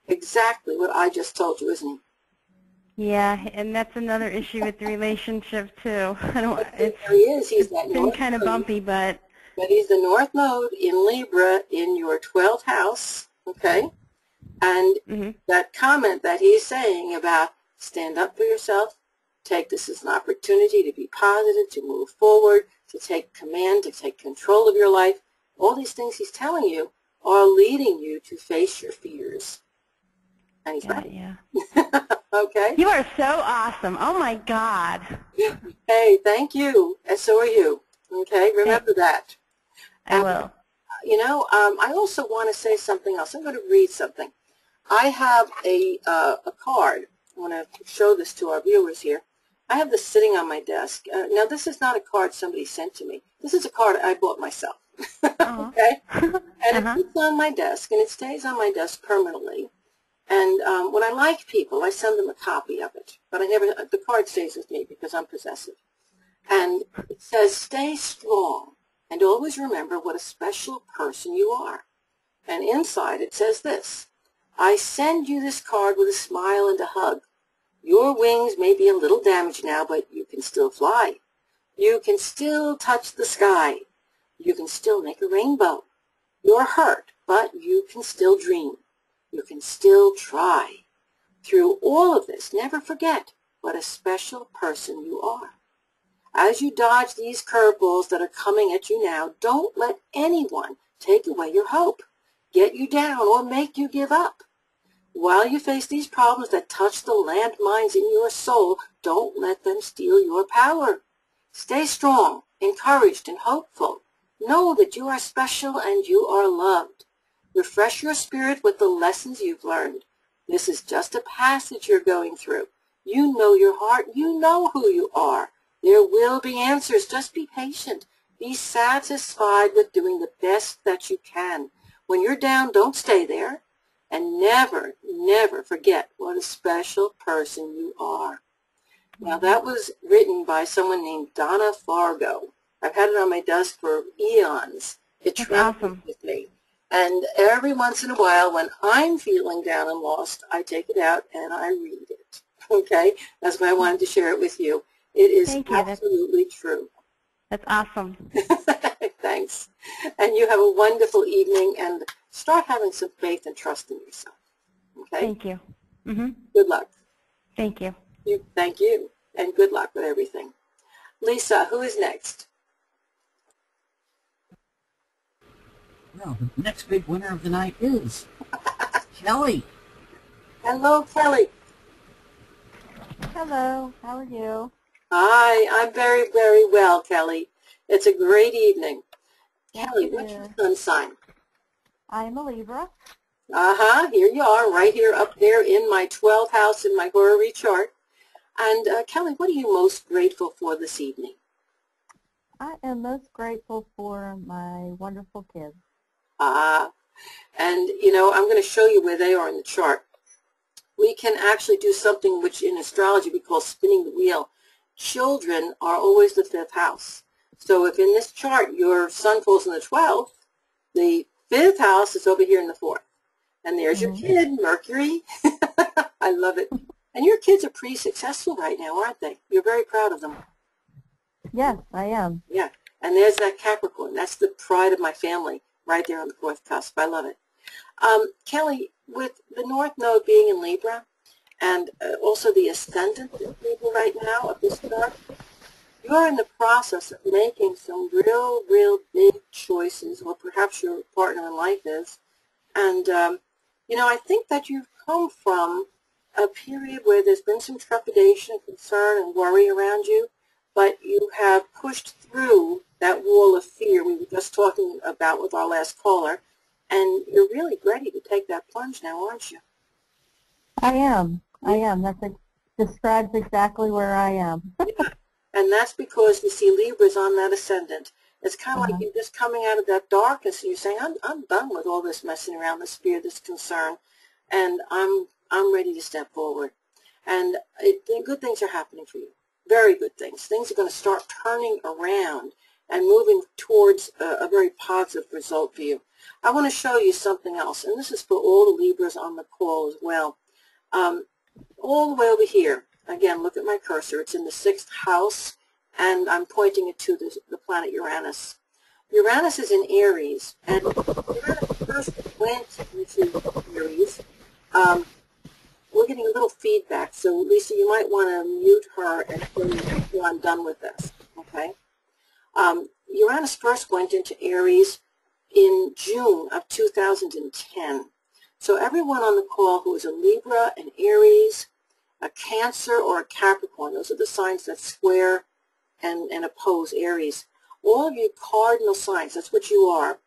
S2: exactly what I just told you, isn't he?
S6: Yeah, and that's another issue with the relationship too.
S2: There he is. He's that
S6: been
S2: north
S6: kind of
S2: node,
S6: bumpy, but
S2: he's the north node in Libra in your 12th house, okay? And that comment that he's saying about stand up for yourself, take this as an opportunity to be positive, to move forward, to take command, to take control of your life, all these things he's telling you are leading you to face your fears. And he's right.
S6: yeah.
S2: Okay?
S6: You are so awesome. Oh my God.
S2: Hey, thank you. And so are you. Okay? Remember that.
S6: I will.
S2: You know, I also want to say something else. I'm going to read something. I have a card. I want to show this to our viewers here. I have this sitting on my desk. Now, this is not a card somebody sent to me. This is a card I bought myself. Okay? And it sits on my desk, and it stays on my desk permanently. And when I like people, I send them a copy of it. But the card stays with me because I'm possessive. And it says, stay strong, and always remember what a special person you are. And inside it says this, I send you this card with a smile and a hug. Your wings may be a little damaged now, but you can still fly. You can still touch the sky. You can still make a rainbow. You're hurt, but you can still dream. You can still try. Through all of this, never forget what a special person you are. As you dodge these curveballs that are coming at you now, don't let anyone take away your hope. get you down or make you give up. While you face these problems that touch the landmines in your soul, don't let them steal your power. Stay strong, encouraged, and hopeful. Know that you are special and you are loved. Refresh your spirit with the lessons you've learned. This is just a passage you're going through. You know your heart. You know who you are. There will be answers. Just be patient. Be satisfied with doing the best that you can. When you're down, don't stay there. And never, never forget what a special person you are. Now, that was written by someone named Donna Fargo. I've had it on my desk for eons. It travels with me. And every once in a while, when I'm feeling down and lost, I take it out and I read it. Okay? That's why I wanted to share it with you. It is absolutely true.
S6: That's awesome.
S2: Thanks. And you have a wonderful evening, and start having some faith and trust in yourself. Okay?
S6: Thank you. Mm-hmm.
S2: Good luck.
S6: Thank you.
S2: Thank you, and good luck with everything. Lisa, who is next?
S3: Well, the next big winner of the night is Kelly.
S2: Hello, Kelly.
S4: Hello, how are you?
S2: Hi, I'm very, very well, Kelly. It's a great evening. Kelly, what's your sun sign?
S4: I'm a Libra.
S2: Here you are, right here up there in my 12th house in my horary chart. And Kelly, what are you most grateful for this evening?
S4: I am most grateful for my wonderful kids.
S2: And you know, I'm going to show you where they are in the chart. We can actually do something which in astrology we call spinning the wheel. Children are always the 5th house. So if in this chart your sun falls in the 12th, the 5th house is over here in the 4th. And there's your kid, Mercury. I love it. And your kids are pretty successful right now, aren't they? You're very proud of them.
S4: Yes, I am.
S2: Yeah. And there's that Capricorn. That's the pride of my family right there on the 4th cusp. I love it. Kelly, with the North Node being in Libra, and also the ascendant in Libra right now of this chart, you're in the process of making some real big choices, or perhaps your partner in life is. And, you know, I think that you've come from a period where there's been some trepidation, concern, and worry around you, but you have pushed through that wall of fear we were just talking about with our last caller, and you're really ready to take that plunge now, aren't you?
S4: I am. That describes exactly where I am.
S2: Yeah. And that's because you see Libra's on that ascendant. It's kind of like you're just coming out of that darkness, and you're saying, I'm done with all this messing around, this fear, this concern, and I'm ready to step forward. And good things are happening for you. Very good things. Things are going to start turning around and moving towards a very positive result for you. I want to show you something else, and this is for all the Libras on the call as well. All the way over here, again, look at my cursor. It's in the 6th house, and I'm pointing it to the planet Uranus. Uranus is in Aries, and Uranus first went into Aries. We're getting a little feedback, so Lisa, you might want to mute her until I'm done with this, okay? Uranus first went into Aries in June of 2010. So everyone on the call who is a Libra, an Aries, a Cancer, or a Capricorn, those are the signs that square and oppose Aries. All of you cardinal signs, that's what you are.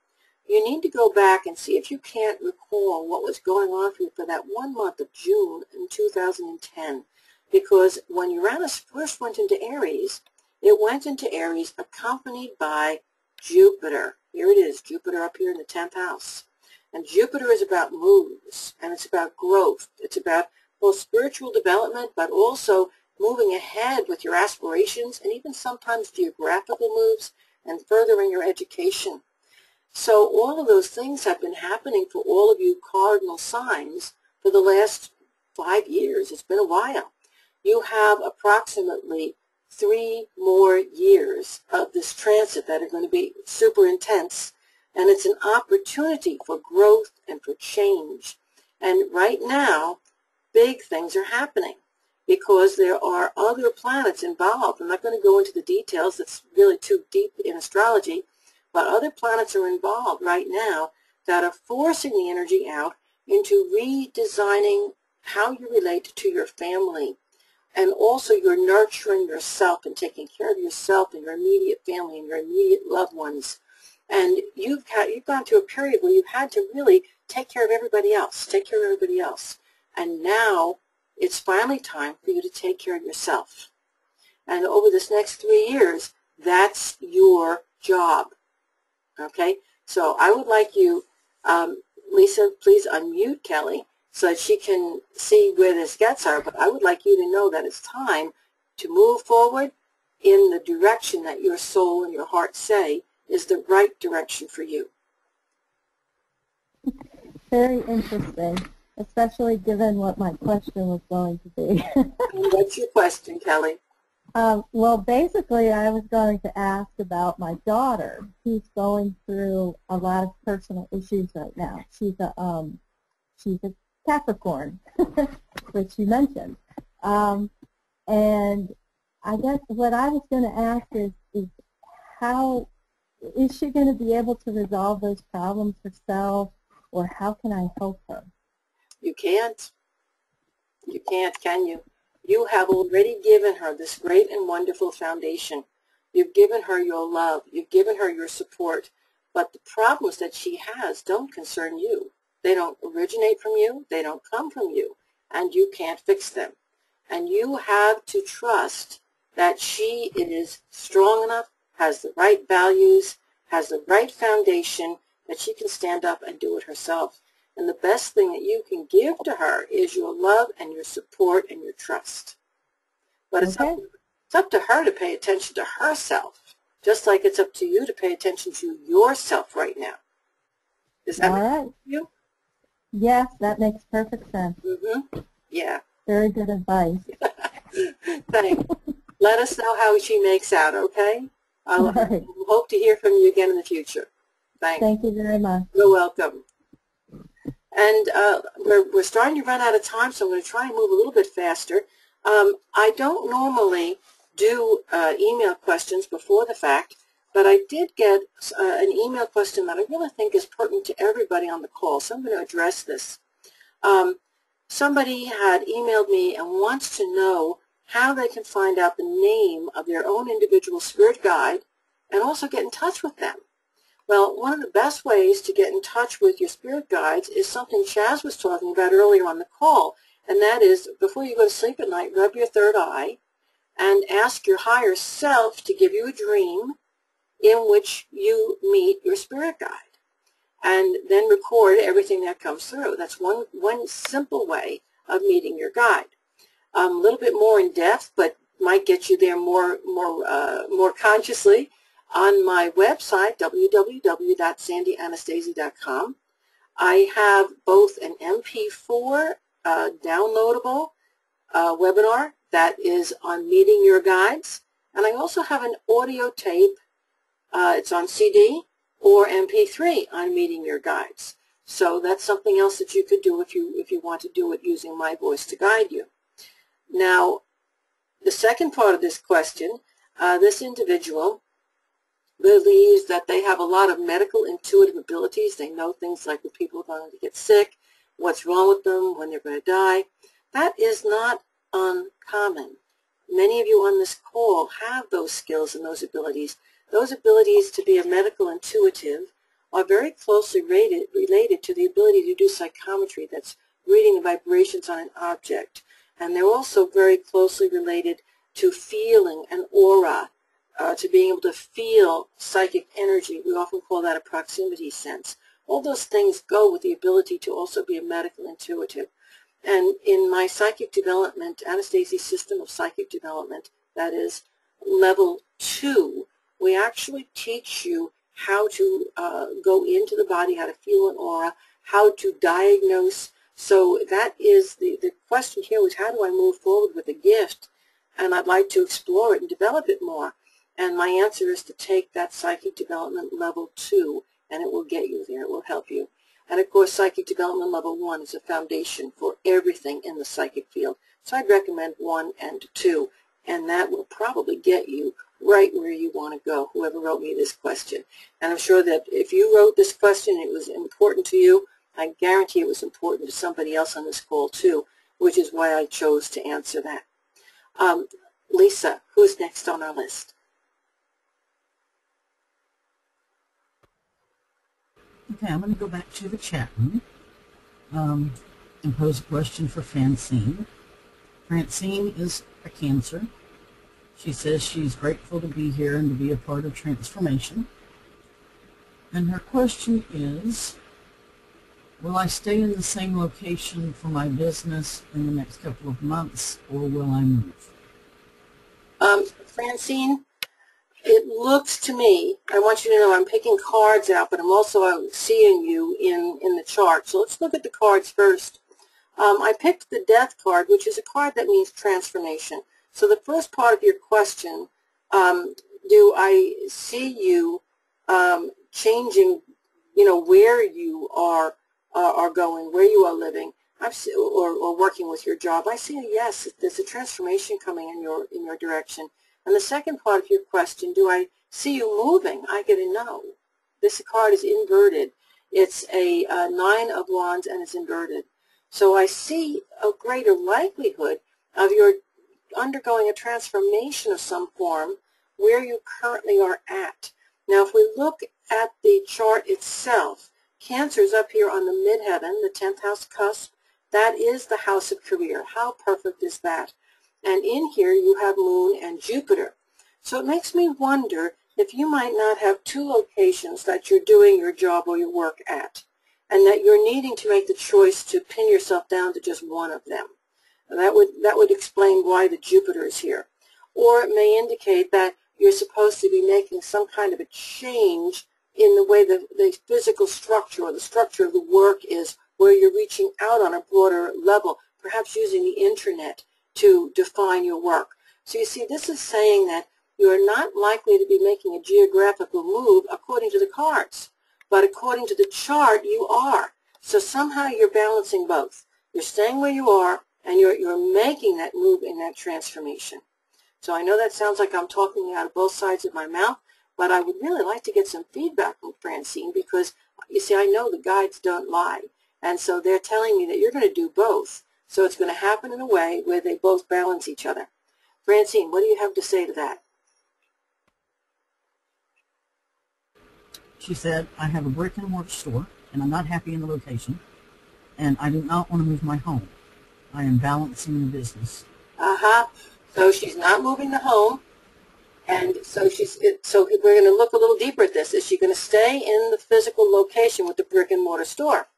S2: You need to go back and see if you can't recall what was going on for you for that 1 month of June in 2010. Because when Uranus first went into Aries, it went into Aries accompanied by Jupiter. Here it is, Jupiter up here in the 10th house. And Jupiter is about moves, and it's about growth. It's about both spiritual development, but also moving ahead with your aspirations, and even sometimes geographical moves, and furthering your education. So all of those things have been happening for all of you cardinal signs for the last 5 years. It's been a while. You have approximately 3 more years of this transit that are going to be super intense, and it's an opportunity for growth and for change. And right now, big things are happening because there are other planets involved. I'm not going to go into the details. That's really too deep in astrology, but other planets are involved right now that are forcing the energy out into redesigning how you relate to your family. And also you're nurturing yourself and taking care of yourself and your immediate family and your immediate loved ones. And you've gone through a period where you've had to really take care of everybody else, And now it's finally time for you to take care of yourself. And over this next 3 years, that's your job. Okay? So I would like you, Lisa, please unmute Kelly so that she can see where this gets her. But I would like you to know that it's time to move forward in the direction that your soul and your heart say is the right direction for you.
S4: Very interesting, especially given what my question was going to be.
S2: What's your question, Kelly?
S4: Well, basically, I was going to ask about my daughter, who's going through a lot of personal issues right now. She's a Capricorn, which you mentioned. And I guess what I was going to ask is how is she going to be able to resolve those problems herself, or how can I help her?
S2: You can't. You can't, can you? You have already given her this great and wonderful foundation. You've given her your love. You've given her your support. But the problems that she has don't concern you. They don't originate from you. They don't come from you. And you can't fix them. And you have to trust that she is strong enough, has the right values, has the right foundation, that she can stand up and do it herself. And the best thing that you can give to her is your love and your support and your trust. But it's up to her to pay attention to herself, just like it's up to you to pay attention to yourself right now. Does that make sense to you?
S4: Yes, that makes perfect sense.
S2: Mm-hmm. Yeah.
S4: Very good advice.
S2: Thanks. Let us know how she makes out, okay? I'll
S4: right.
S2: hope to hear from you again in the future. Thanks.
S4: Thank you very much.
S2: You're welcome. And we're starting to run out of time, so I'm going to try and move a little bit faster. I don't normally do email questions before the fact, but I did get an email question that I really think is pertinent to everybody on the call, so I'm going to address this. Somebody had emailed me and wants to know how they can find out the name of their own individual spirit guide and also get in touch with them. Well, one of the best ways to get in touch with your spirit guides is something Chaz was talking about earlier on the call, and that is before you go to sleep at night, rub your third eye and ask your higher self to give you a dream in which you meet your spirit guide, and then record everything that comes through. That's one simple way of meeting your guide. A little bit more in depth, but might get you there more consciously. On my website, www.sandyanastasi.com, I have both an MP4 downloadable webinar that is on meeting your guides, and I also have an audio tape. It's on CD or MP3 on meeting your guides. So that's something else that you could do if you want to do it using my voice to guide you. Now, the second part of this question, this individual believes that they have a lot of medical intuitive abilities. They know things like when people are going to get sick, what's wrong with them, when they're going to die. That is not uncommon. Many of you on this call have those skills and those abilities. Those abilities to be a medical intuitive are very closely related to the ability to do psychometry, that's reading the vibrations on an object. And they're also very closely related to feeling an aura, to being able to feel psychic energy. We often call that a proximity sense. All those things go with the ability to also be a medical intuitive. And in my psychic development, Anastasi system of psychic development, that is level 2, we actually teach you how to go into the body, how to feel an aura, how to diagnose. So that is the question here was, how do I move forward with a gift? And I'd like to explore it and develop it more. And my answer is to take that psychic development level 2, and it will get you there. It will help you. And of course, psychic development level 1 is a foundation for everything in the psychic field. So I'd recommend 1 and 2, and that will probably get you right where you want to go, whoever wrote me this question. And I'm sure that if you wrote this question, it was important to you. I guarantee it was important to somebody else on this call too, which is why I chose to answer that. Lisa, who's next on our list?
S3: Okay, I'm going to go back to the chat room and pose a question for Francine. Francine is a Cancer. She says she's grateful to be here and to be a part of transformation. And her question is, will I stay in the same location for my business in the next couple of months, or will I move?
S2: Francine, it looks to me, I want you to know I'm picking cards out, but I'm also seeing you in the chart. So let's look at the cards first. I picked the Death card, which is a card that means transformation. So the first part of your question, do I see you changing, where you are going, where you are living, or working with your job? I see a yes. There's a transformation coming in your direction. And the second part of your question, do I see you moving? I get a no. This card is inverted. It's a 9 of Wands and it's inverted. So I see a greater likelihood of your undergoing a transformation of some form where you currently are at. Now, if we look at the chart itself, Cancer is up here on the midheaven, the 10th house cusp. That is the house of career. How perfect is that? And in here you have Moon and Jupiter. So it makes me wonder if you might not have 2 locations that you're doing your job or your work at, and that you're needing to make the choice to pin yourself down to just one of them. And that would explain why the Jupiter is here. Or it may indicate that you're supposed to be making some kind of a change in the way the physical structure or the structure of the work is, where you're reaching out on a broader level, perhaps using the internet to define your work. So you see, this is saying that you are not likely to be making a geographical move according to the cards, but according to the chart, you are. So somehow you're balancing both. You're staying where you are, and you're making that move in that transformation. So I know that sounds like I'm talking out of both sides of my mouth, but I would really like to get some feedback from Francine, because, you see, I know the guides don't lie. And so they're telling me that you're going to do both. So it's going to happen in a way where they both balance each other. Francine, what do you have to say to that?
S3: She said, I have a brick and mortar store, and I'm not happy in the location, and I do not want to move my home. I am balancing the business.
S2: So she's not moving the home, and so we're going to look a little deeper at this. Is she going to stay in the physical location with the brick and mortar store?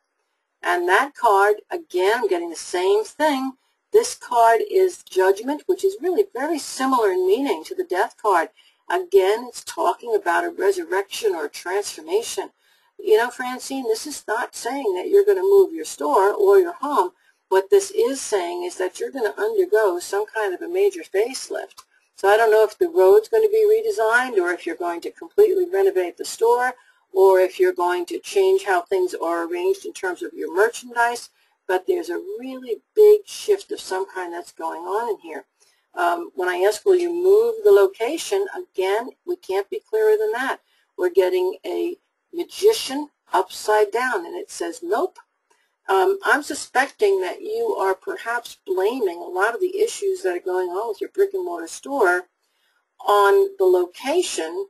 S2: And that card, again, I'm getting the same thing. This card is Judgment, which is really very similar in meaning to the Death card. Again, it's talking about a resurrection or a transformation. You know, Francine, this is not saying that you're going to move your store or your home. What this is saying is that you're going to undergo some kind of a major facelift. So I don't know if the road's going to be redesigned, or if you're going to completely renovate the store, or if you're going to change how things are arranged in terms of your merchandise, but there's a really big shift of some kind that's going on in here. When I ask, will you move the location, again, we can't be clearer than that. We're getting a Magician upside down, and it says nope. I'm suspecting that you are perhaps blaming a lot of the issues that are going on with your brick and mortar store on the location,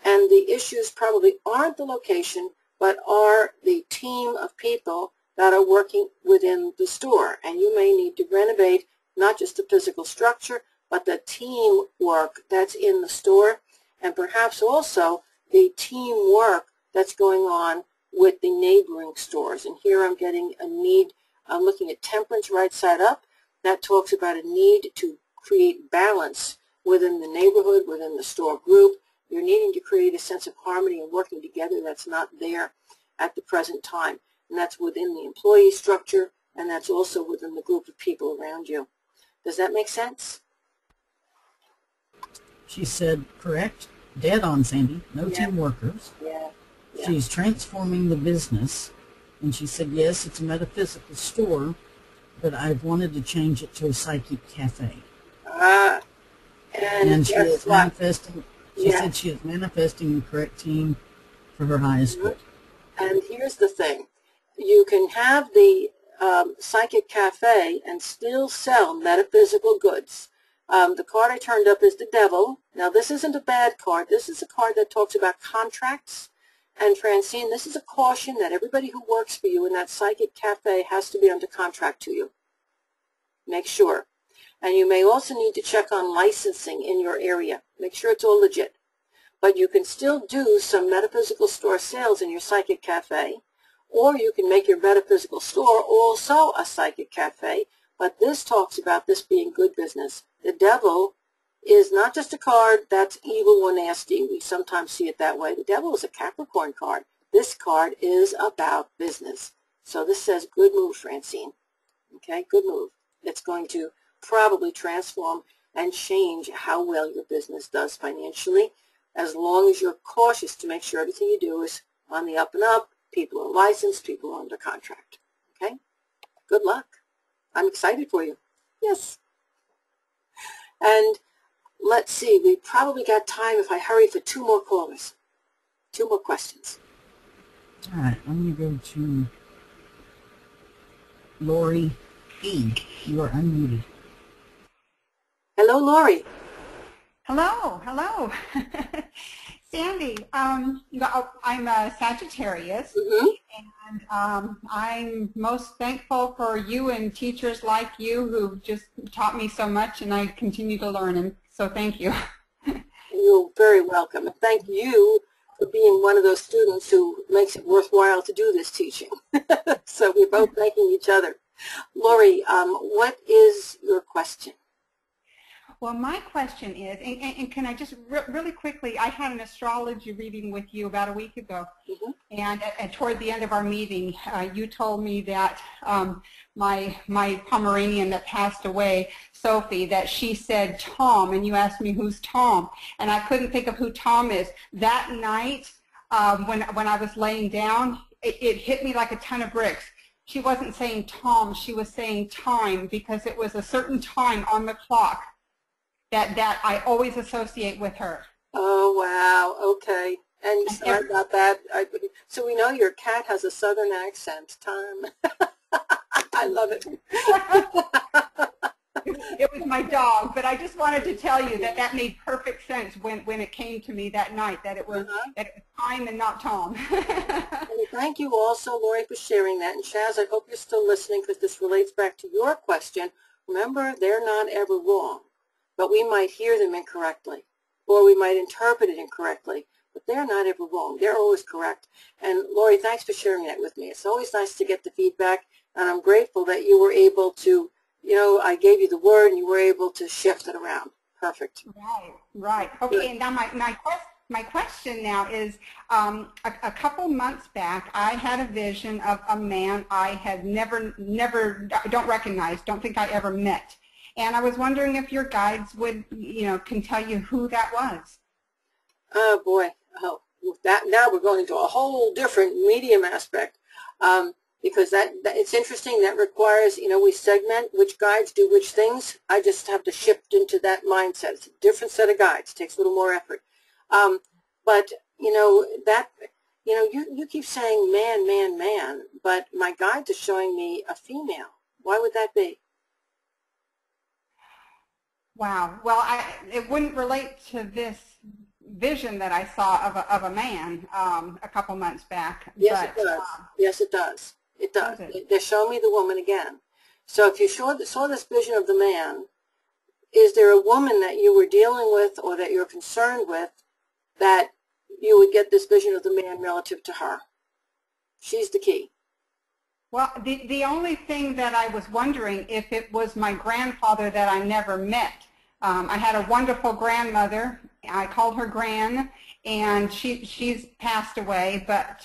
S2: and the issues probably aren't the location, but are the team of people that are working within the store. And you may need to renovate not just the physical structure, but the teamwork that's in the store, and perhaps also the teamwork that's going on with the neighboring stores. And here I'm getting a need, I'm looking at Temperance right side up. That talks about a need to create balance within the neighborhood, within the store group. You're needing to create a sense of harmony and working together that's not there at the present time. And that's within the employee structure, and that's also within the group of people around you. Does that make sense?
S3: She said, correct. Dead on, Sandy. No team workers.
S2: Yeah.
S3: She's transforming the business. And she said, yes, it's a metaphysical store, but I've wanted to change it to a psychic cafe. And she
S2: guess
S3: is
S2: what?
S3: manifesting. She said she is manifesting the correct team for her highest good.
S2: And here's the thing. You can have the Psychic Cafe and still sell metaphysical goods. The card I turned up is the Devil. Now, this isn't a bad card. This is a card that talks about contracts. And Francine, this is a caution that everybody who works for you in that Psychic Cafe has to be under contract to you. Make sure. And you may also need to check on licensing in your area. Make sure it's all legit. But you can still do some metaphysical store sales in your Psychic Cafe, or you can make your metaphysical store also a Psychic Cafe. But this talks about this being good business. The Devil is not just a card that's evil or nasty. We sometimes see it that way. The Devil is a Capricorn card. This card is about business. So this says, good move, Francine. Okay, good move. It's going to probably transform and change how well your business does financially, as long as you're cautious to make sure everything you do is on the up and up, people are licensed, people are under contract. Okay? Good luck. I'm excited for you. Yes. And let's see, we probably got time if I hurry for 2 more callers. 2 more questions.
S3: All right, I'm going to go to Lori E. You are unmuted.
S2: Hello, Lori.
S7: Hello, hello. Sandy, I'm a Sagittarius, and I'm most thankful for you and teachers like you who've just taught me so much, and I continue to learn, and so thank you.
S2: You're very welcome. And thank you for being one of those students who makes it worthwhile to do this teaching. So we're both thanking each other. Lori, what is your question?
S7: Well, my question is, and can I just really quickly, I had an astrology reading with you about a week ago, and toward the end of our meeting, you told me that my Pomeranian that passed away, Sophie, that she said Tom, and you asked me who's Tom, and I couldn't think of who Tom is. That night, when I was laying down, it hit me like a ton of bricks. She wasn't saying Tom, she was saying time, because it was a certain time on the clock that I always associate with her.
S2: Oh, wow. Okay. And sorry about that. So we know your cat has a southern accent. Time. I love it.
S7: It was my dog, but I just wanted to tell you that that made perfect sense when it came to me that night, that it was time and not Tom.
S2: And thank you also, Lori, for sharing that. And Shaz, I hope you're still listening, because this relates back to your question. Remember, they're not ever wrong, but we might hear them incorrectly, or we might interpret it incorrectly, but they're not ever wrong. They're always correct. And Lori, thanks for sharing that with me. It's always nice to get the feedback, and I'm grateful that you were able to, you know, I gave you the word and you were able to shift it around. Perfect.
S7: Right, right. Okay, and now my question now is, a couple months back, I had a vision of a man I had never, don't recognize, don't think I ever met. And I was wondering if your guides would, can tell you who that was.
S2: Oh, boy. Oh, that, now we're going into a whole different medium aspect, because that it's interesting. That requires, we segment which guides do which things. I just have to shift into that mindset. It's a different set of guides. It takes a little more effort. But, you keep saying man, man, man, but my guides are showing me a female. Why would that be?
S7: Wow. Well, it wouldn't relate to this vision that I saw of a man a couple months back.
S2: Yes, it does. Yes, it does. It does. They're showing me the woman again. So if you saw this vision of the man, is there a woman that you were dealing with or that you're concerned with that you would get this vision of the man relative to her? She's the key.
S7: Well, the only thing that I was wondering if it was my grandfather that I never met. I had a wonderful grandmother. I called her Gran, and she's passed away, but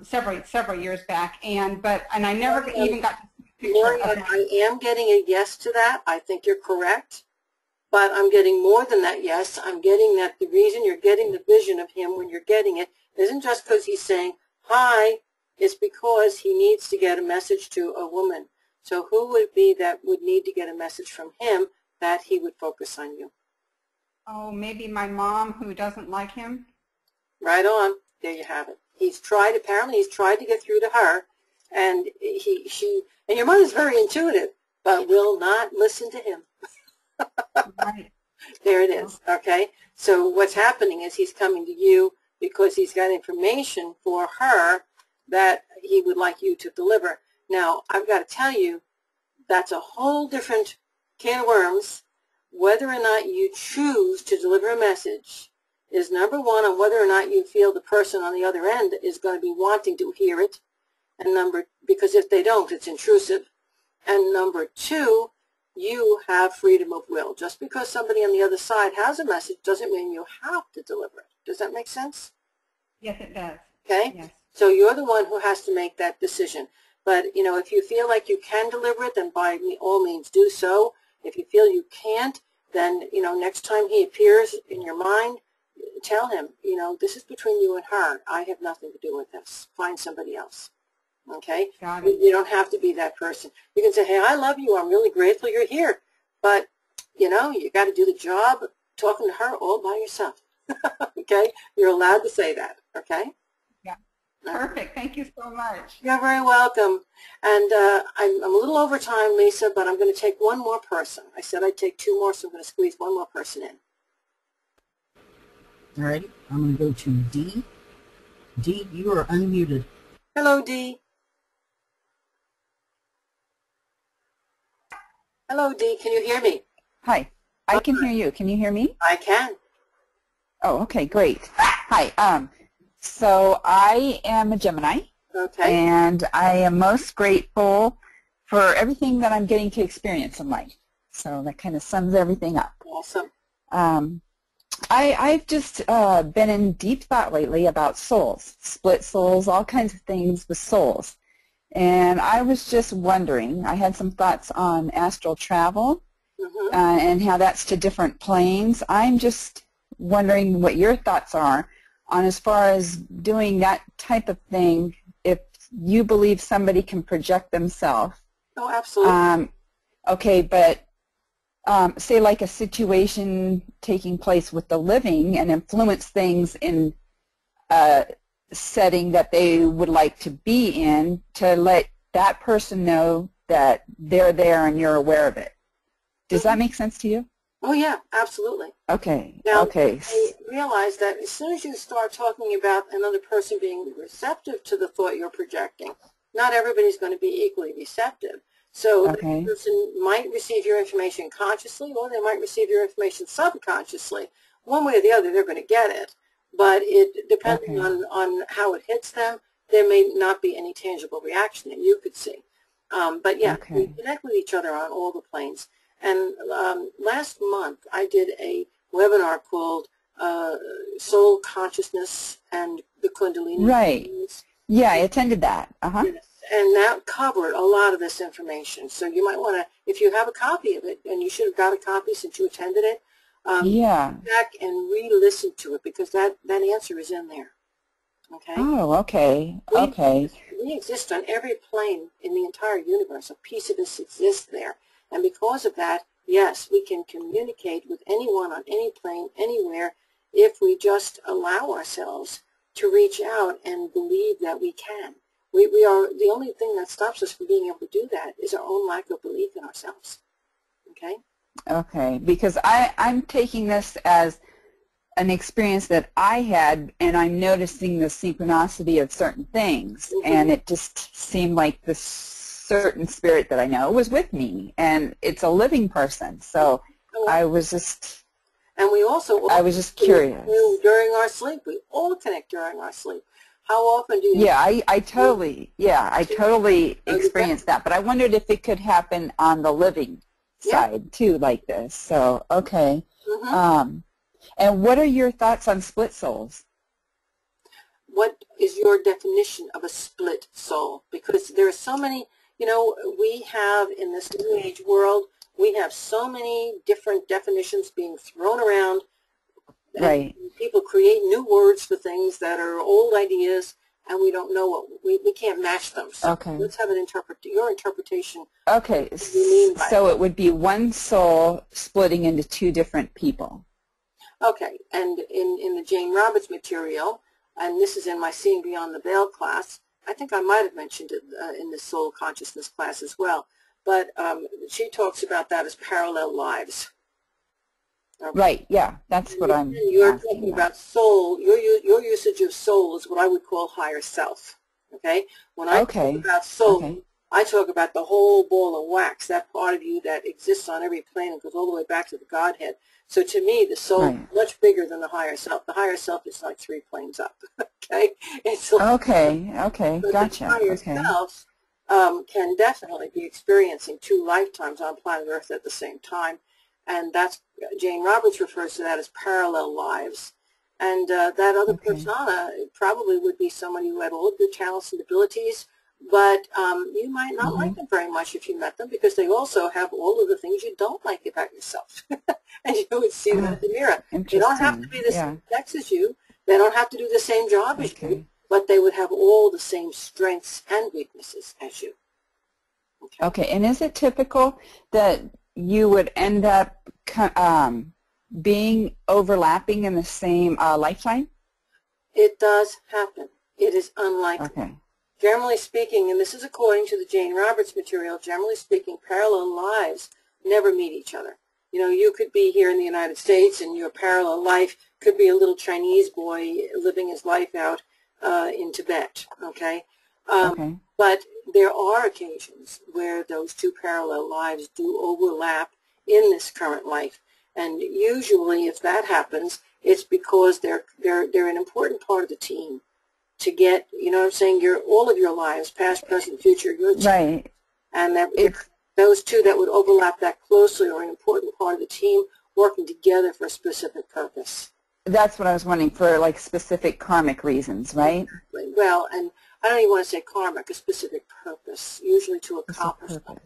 S7: several years back. And I never even got to see a picture of her.
S2: I am getting a yes to that. I think you're correct. But I'm getting more than that yes. I'm getting that the reason you're getting the vision of him when you're getting it isn't just because he's saying hi. It's because he needs to get a message to a woman. So who would it be that would need to get a message from him that he would focus on you?
S7: Oh, maybe my mom who doesn't like him?
S2: Right on. There you have it. Apparently he's tried to get through to her, and and your mother's very intuitive, but will not listen to him.
S7: Right.
S2: There it is, okay? So what's happening is he's coming to you because he's got information for her that he would like you to deliver. Now, I've got to tell you, that's a whole different can of worms. Whether or not you choose to deliver a message is number one on whether or not you feel the person on the other end is going to be wanting to hear it, and because if they don't, it's intrusive. And number two, you have freedom of will. Just because somebody on the other side has a message doesn't mean you have to deliver it. Does that make sense?
S7: Yes, it does.
S2: Okay?
S7: Yes.
S2: So you're the one who has to make that decision. But, if you feel like you can deliver it, then by all means do so. If you feel you can't, then, next time he appears in your mind, tell him, this is between you and her. I have nothing to do with this. Find somebody else. Okay?
S7: Got it.
S2: You don't have to be that person. You can say, hey, I love you. I'm really grateful you're here. But, you got to do the job talking to her all by yourself. Okay? You're allowed to say that. Okay?
S7: Yeah. Perfect. Thank you so much.
S2: You're very welcome. And I'm a little over time, Lisa, but I'm going to take one more person. I said I'd take two more, so I'm going to squeeze one more person in.
S3: All right. I'm going to go to D. D, you are unmuted.
S2: Hello, D. Hello, Dee. Can you hear me?
S8: Hi. I can hear you. Can you hear me?
S2: I can.
S8: Oh, okay, great. Hi. So I am a Gemini.
S2: Okay.
S8: And I am most grateful for everything that I'm getting to experience in life. So that kind of sums everything up.
S2: Awesome.
S8: I've just been in deep thought lately about souls, split souls, all kinds of things with souls. And I was just wondering, I had some thoughts on astral travel and how that's to different planes. I'm just wondering what your thoughts are on as far as doing that type of thing, if you believe somebody can project themselves.
S2: Oh, absolutely.
S8: Okay, but say like a situation taking place with the living and influence things in setting that they would like to be in, to let that person know that they're there and you're aware of it. Does that make sense to you?
S2: Oh, yeah, absolutely.
S8: Okay.
S2: Now,
S8: okay.
S2: I realize that as soon as you start talking about another person being receptive to the thought you're projecting, not everybody's going to be equally receptive. So the person might receive your information consciously, or they might receive your information subconsciously. One way or the other, they're going to get it. But depending on how it hits them, there may not be any tangible reaction that you could see. But yeah, we connect with each other on all the planes. And last month, I did a webinar called Soul Consciousness and the Kundalini.
S8: Right. Yeah, I attended that.
S2: Yes. And that covered a lot of this information. So you might want to, if you have a copy of it, and you should have got a copy since you attended it, go back and re-listen to it, because that answer is in there. Okay?
S8: Oh, okay.
S2: We exist on every plane in the entire universe. A piece of us exists there. And because of that, yes, we can communicate with anyone on any plane, anywhere, if we just allow ourselves to reach out and believe that we can. We are, the only thing that stops us from being able to do that is our own lack of belief in ourselves. Okay?
S8: Okay, because I'm taking this as an experience that I had, and I'm noticing the synchronicity of certain things, and it just seemed like this certain spirit that I know was with me, and it's a living person, so I was just...
S2: And we also...
S8: I was just curious.
S2: During our sleep. We all connect during our sleep. How often do you...
S8: Yeah, I totally experienced that, but I wondered if it could happen on the living side, too, like this. So, okay. And what are your thoughts on split souls?
S2: What is your definition of a split soul? Because there are so many, we have in this new age world, we have so many different definitions being thrown around.
S8: Right.
S2: People create new words for things that are old ideas, and we don't know what, we can't match them. So let's have your interpretation.
S8: Okay, so it would be one soul splitting into two different people.
S2: Okay, and in the Jane Roberts material, and this is in my Seeing Beyond the Veil class, I think I might have mentioned it in the soul consciousness class as well, but she talks about that as parallel lives. Okay.
S8: Right, yeah, that's what I'm
S2: You're
S8: asking
S2: talking about soul. Your usage of soul is what I would call higher self. Okay? When I talk about soul, I talk about the whole ball of wax, that part of you that exists on every plane and goes all the way back to the Godhead. So to me, the soul is much bigger than the higher self. The higher self is like 3 planes up. Okay? It's like,
S8: gotcha.
S2: The higher self can definitely be experiencing 2 lifetimes on planet Earth at the same time. And that's, Jane Roberts refers to that as parallel lives. And that other persona probably would be someone who had all of your talents and abilities, but you might not like them very much if you met them, because they also have all of the things you don't like about yourself. And you would see them in the mirror. They don't have to be the same sex as you. They don't have to do the same job as you, but they would have all the same strengths and weaknesses as you.
S8: Okay, and is it typical that you would end up being overlapping in the same lifetime?
S2: It does happen. It is unlikely.
S8: Okay.
S2: Generally speaking, and this is according to the Jane Roberts material, generally speaking, parallel lives never meet each other. You know, you could be here in the United States and your parallel life could be a little Chinese boy living his life out in Tibet, okay? But there are occasions where those 2 parallel lives do overlap in this current life. And usually if that happens, it's because they're an important part of the team to get, you know what I'm saying, all of your lives, past, present, future, your team.
S8: Right.
S2: And that those 2 that would overlap that closely are an important part of the team working together for a specific purpose.
S8: That's what I was wondering, for like specific karmic reasons, right?
S2: Well, and I don't even want to say karmic, a specific purpose, usually to accomplish something.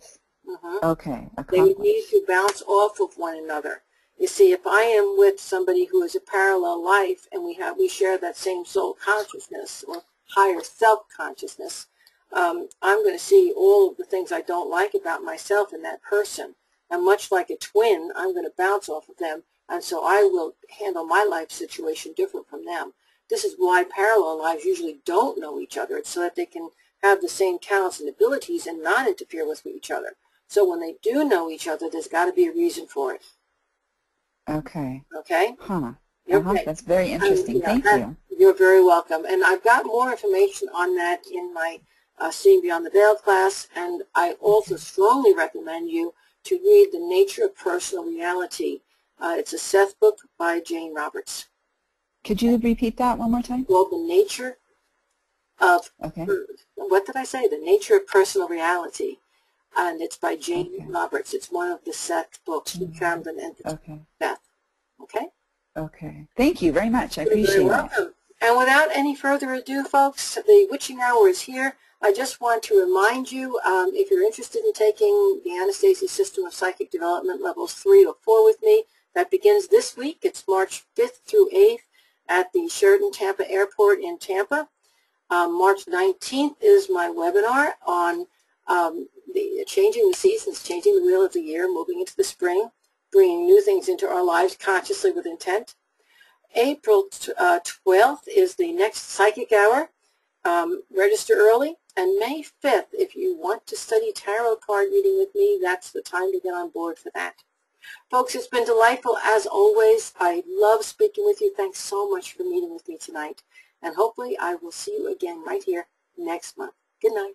S8: Okay.
S2: They would need to bounce off of one another. You see, if I am with somebody who is a parallel life and we share that same soul consciousness or higher self-consciousness, I'm going to see all of the things I don't like about myself in that person. And much like a twin, I'm going to bounce off of them, and so I will handle my life situation different from them. This is why parallel lives usually don't know each other. It's so that they can have the same talents and abilities and not interfere with each other. So when they do know each other, there's got to be a reason for it.
S8: Okay.
S2: Okay?
S8: That's very interesting. Thank you.
S2: You're very welcome. And I've got more information on that in my Seeing Beyond the Veil class, and I also strongly recommend you to read The Nature of Personal Reality. It's a Seth book by Jane Roberts.
S8: Could you repeat that one more time?
S2: Well, The Nature of, what did I say? The Nature of Personal Reality. And it's by Jane Roberts. It's one of the Seth books, The Chamberlain and Seth. Okay?
S8: Okay. Thank you very much. I appreciate it.
S2: You're very welcome. And without any further ado, folks, the witching hour is here. I just want to remind you, if you're interested in taking the Anastasi System of Psychic Development Levels 3 or 4 with me, that begins this week. It's March 5th through 8th at the Sheridan Tampa Airport in Tampa. March 19th is my webinar on changing the seasons, changing the wheel of the year, moving into the spring, bringing new things into our lives consciously with intent. April 12th is the next Psychic Hour. Register early. And May 5th, if you want to study tarot card reading with me, that's the time to get on board for that. Folks, it's been delightful as always. I love speaking with you. Thanks so much for meeting with me tonight. And hopefully I will see you again right here next month. Good night.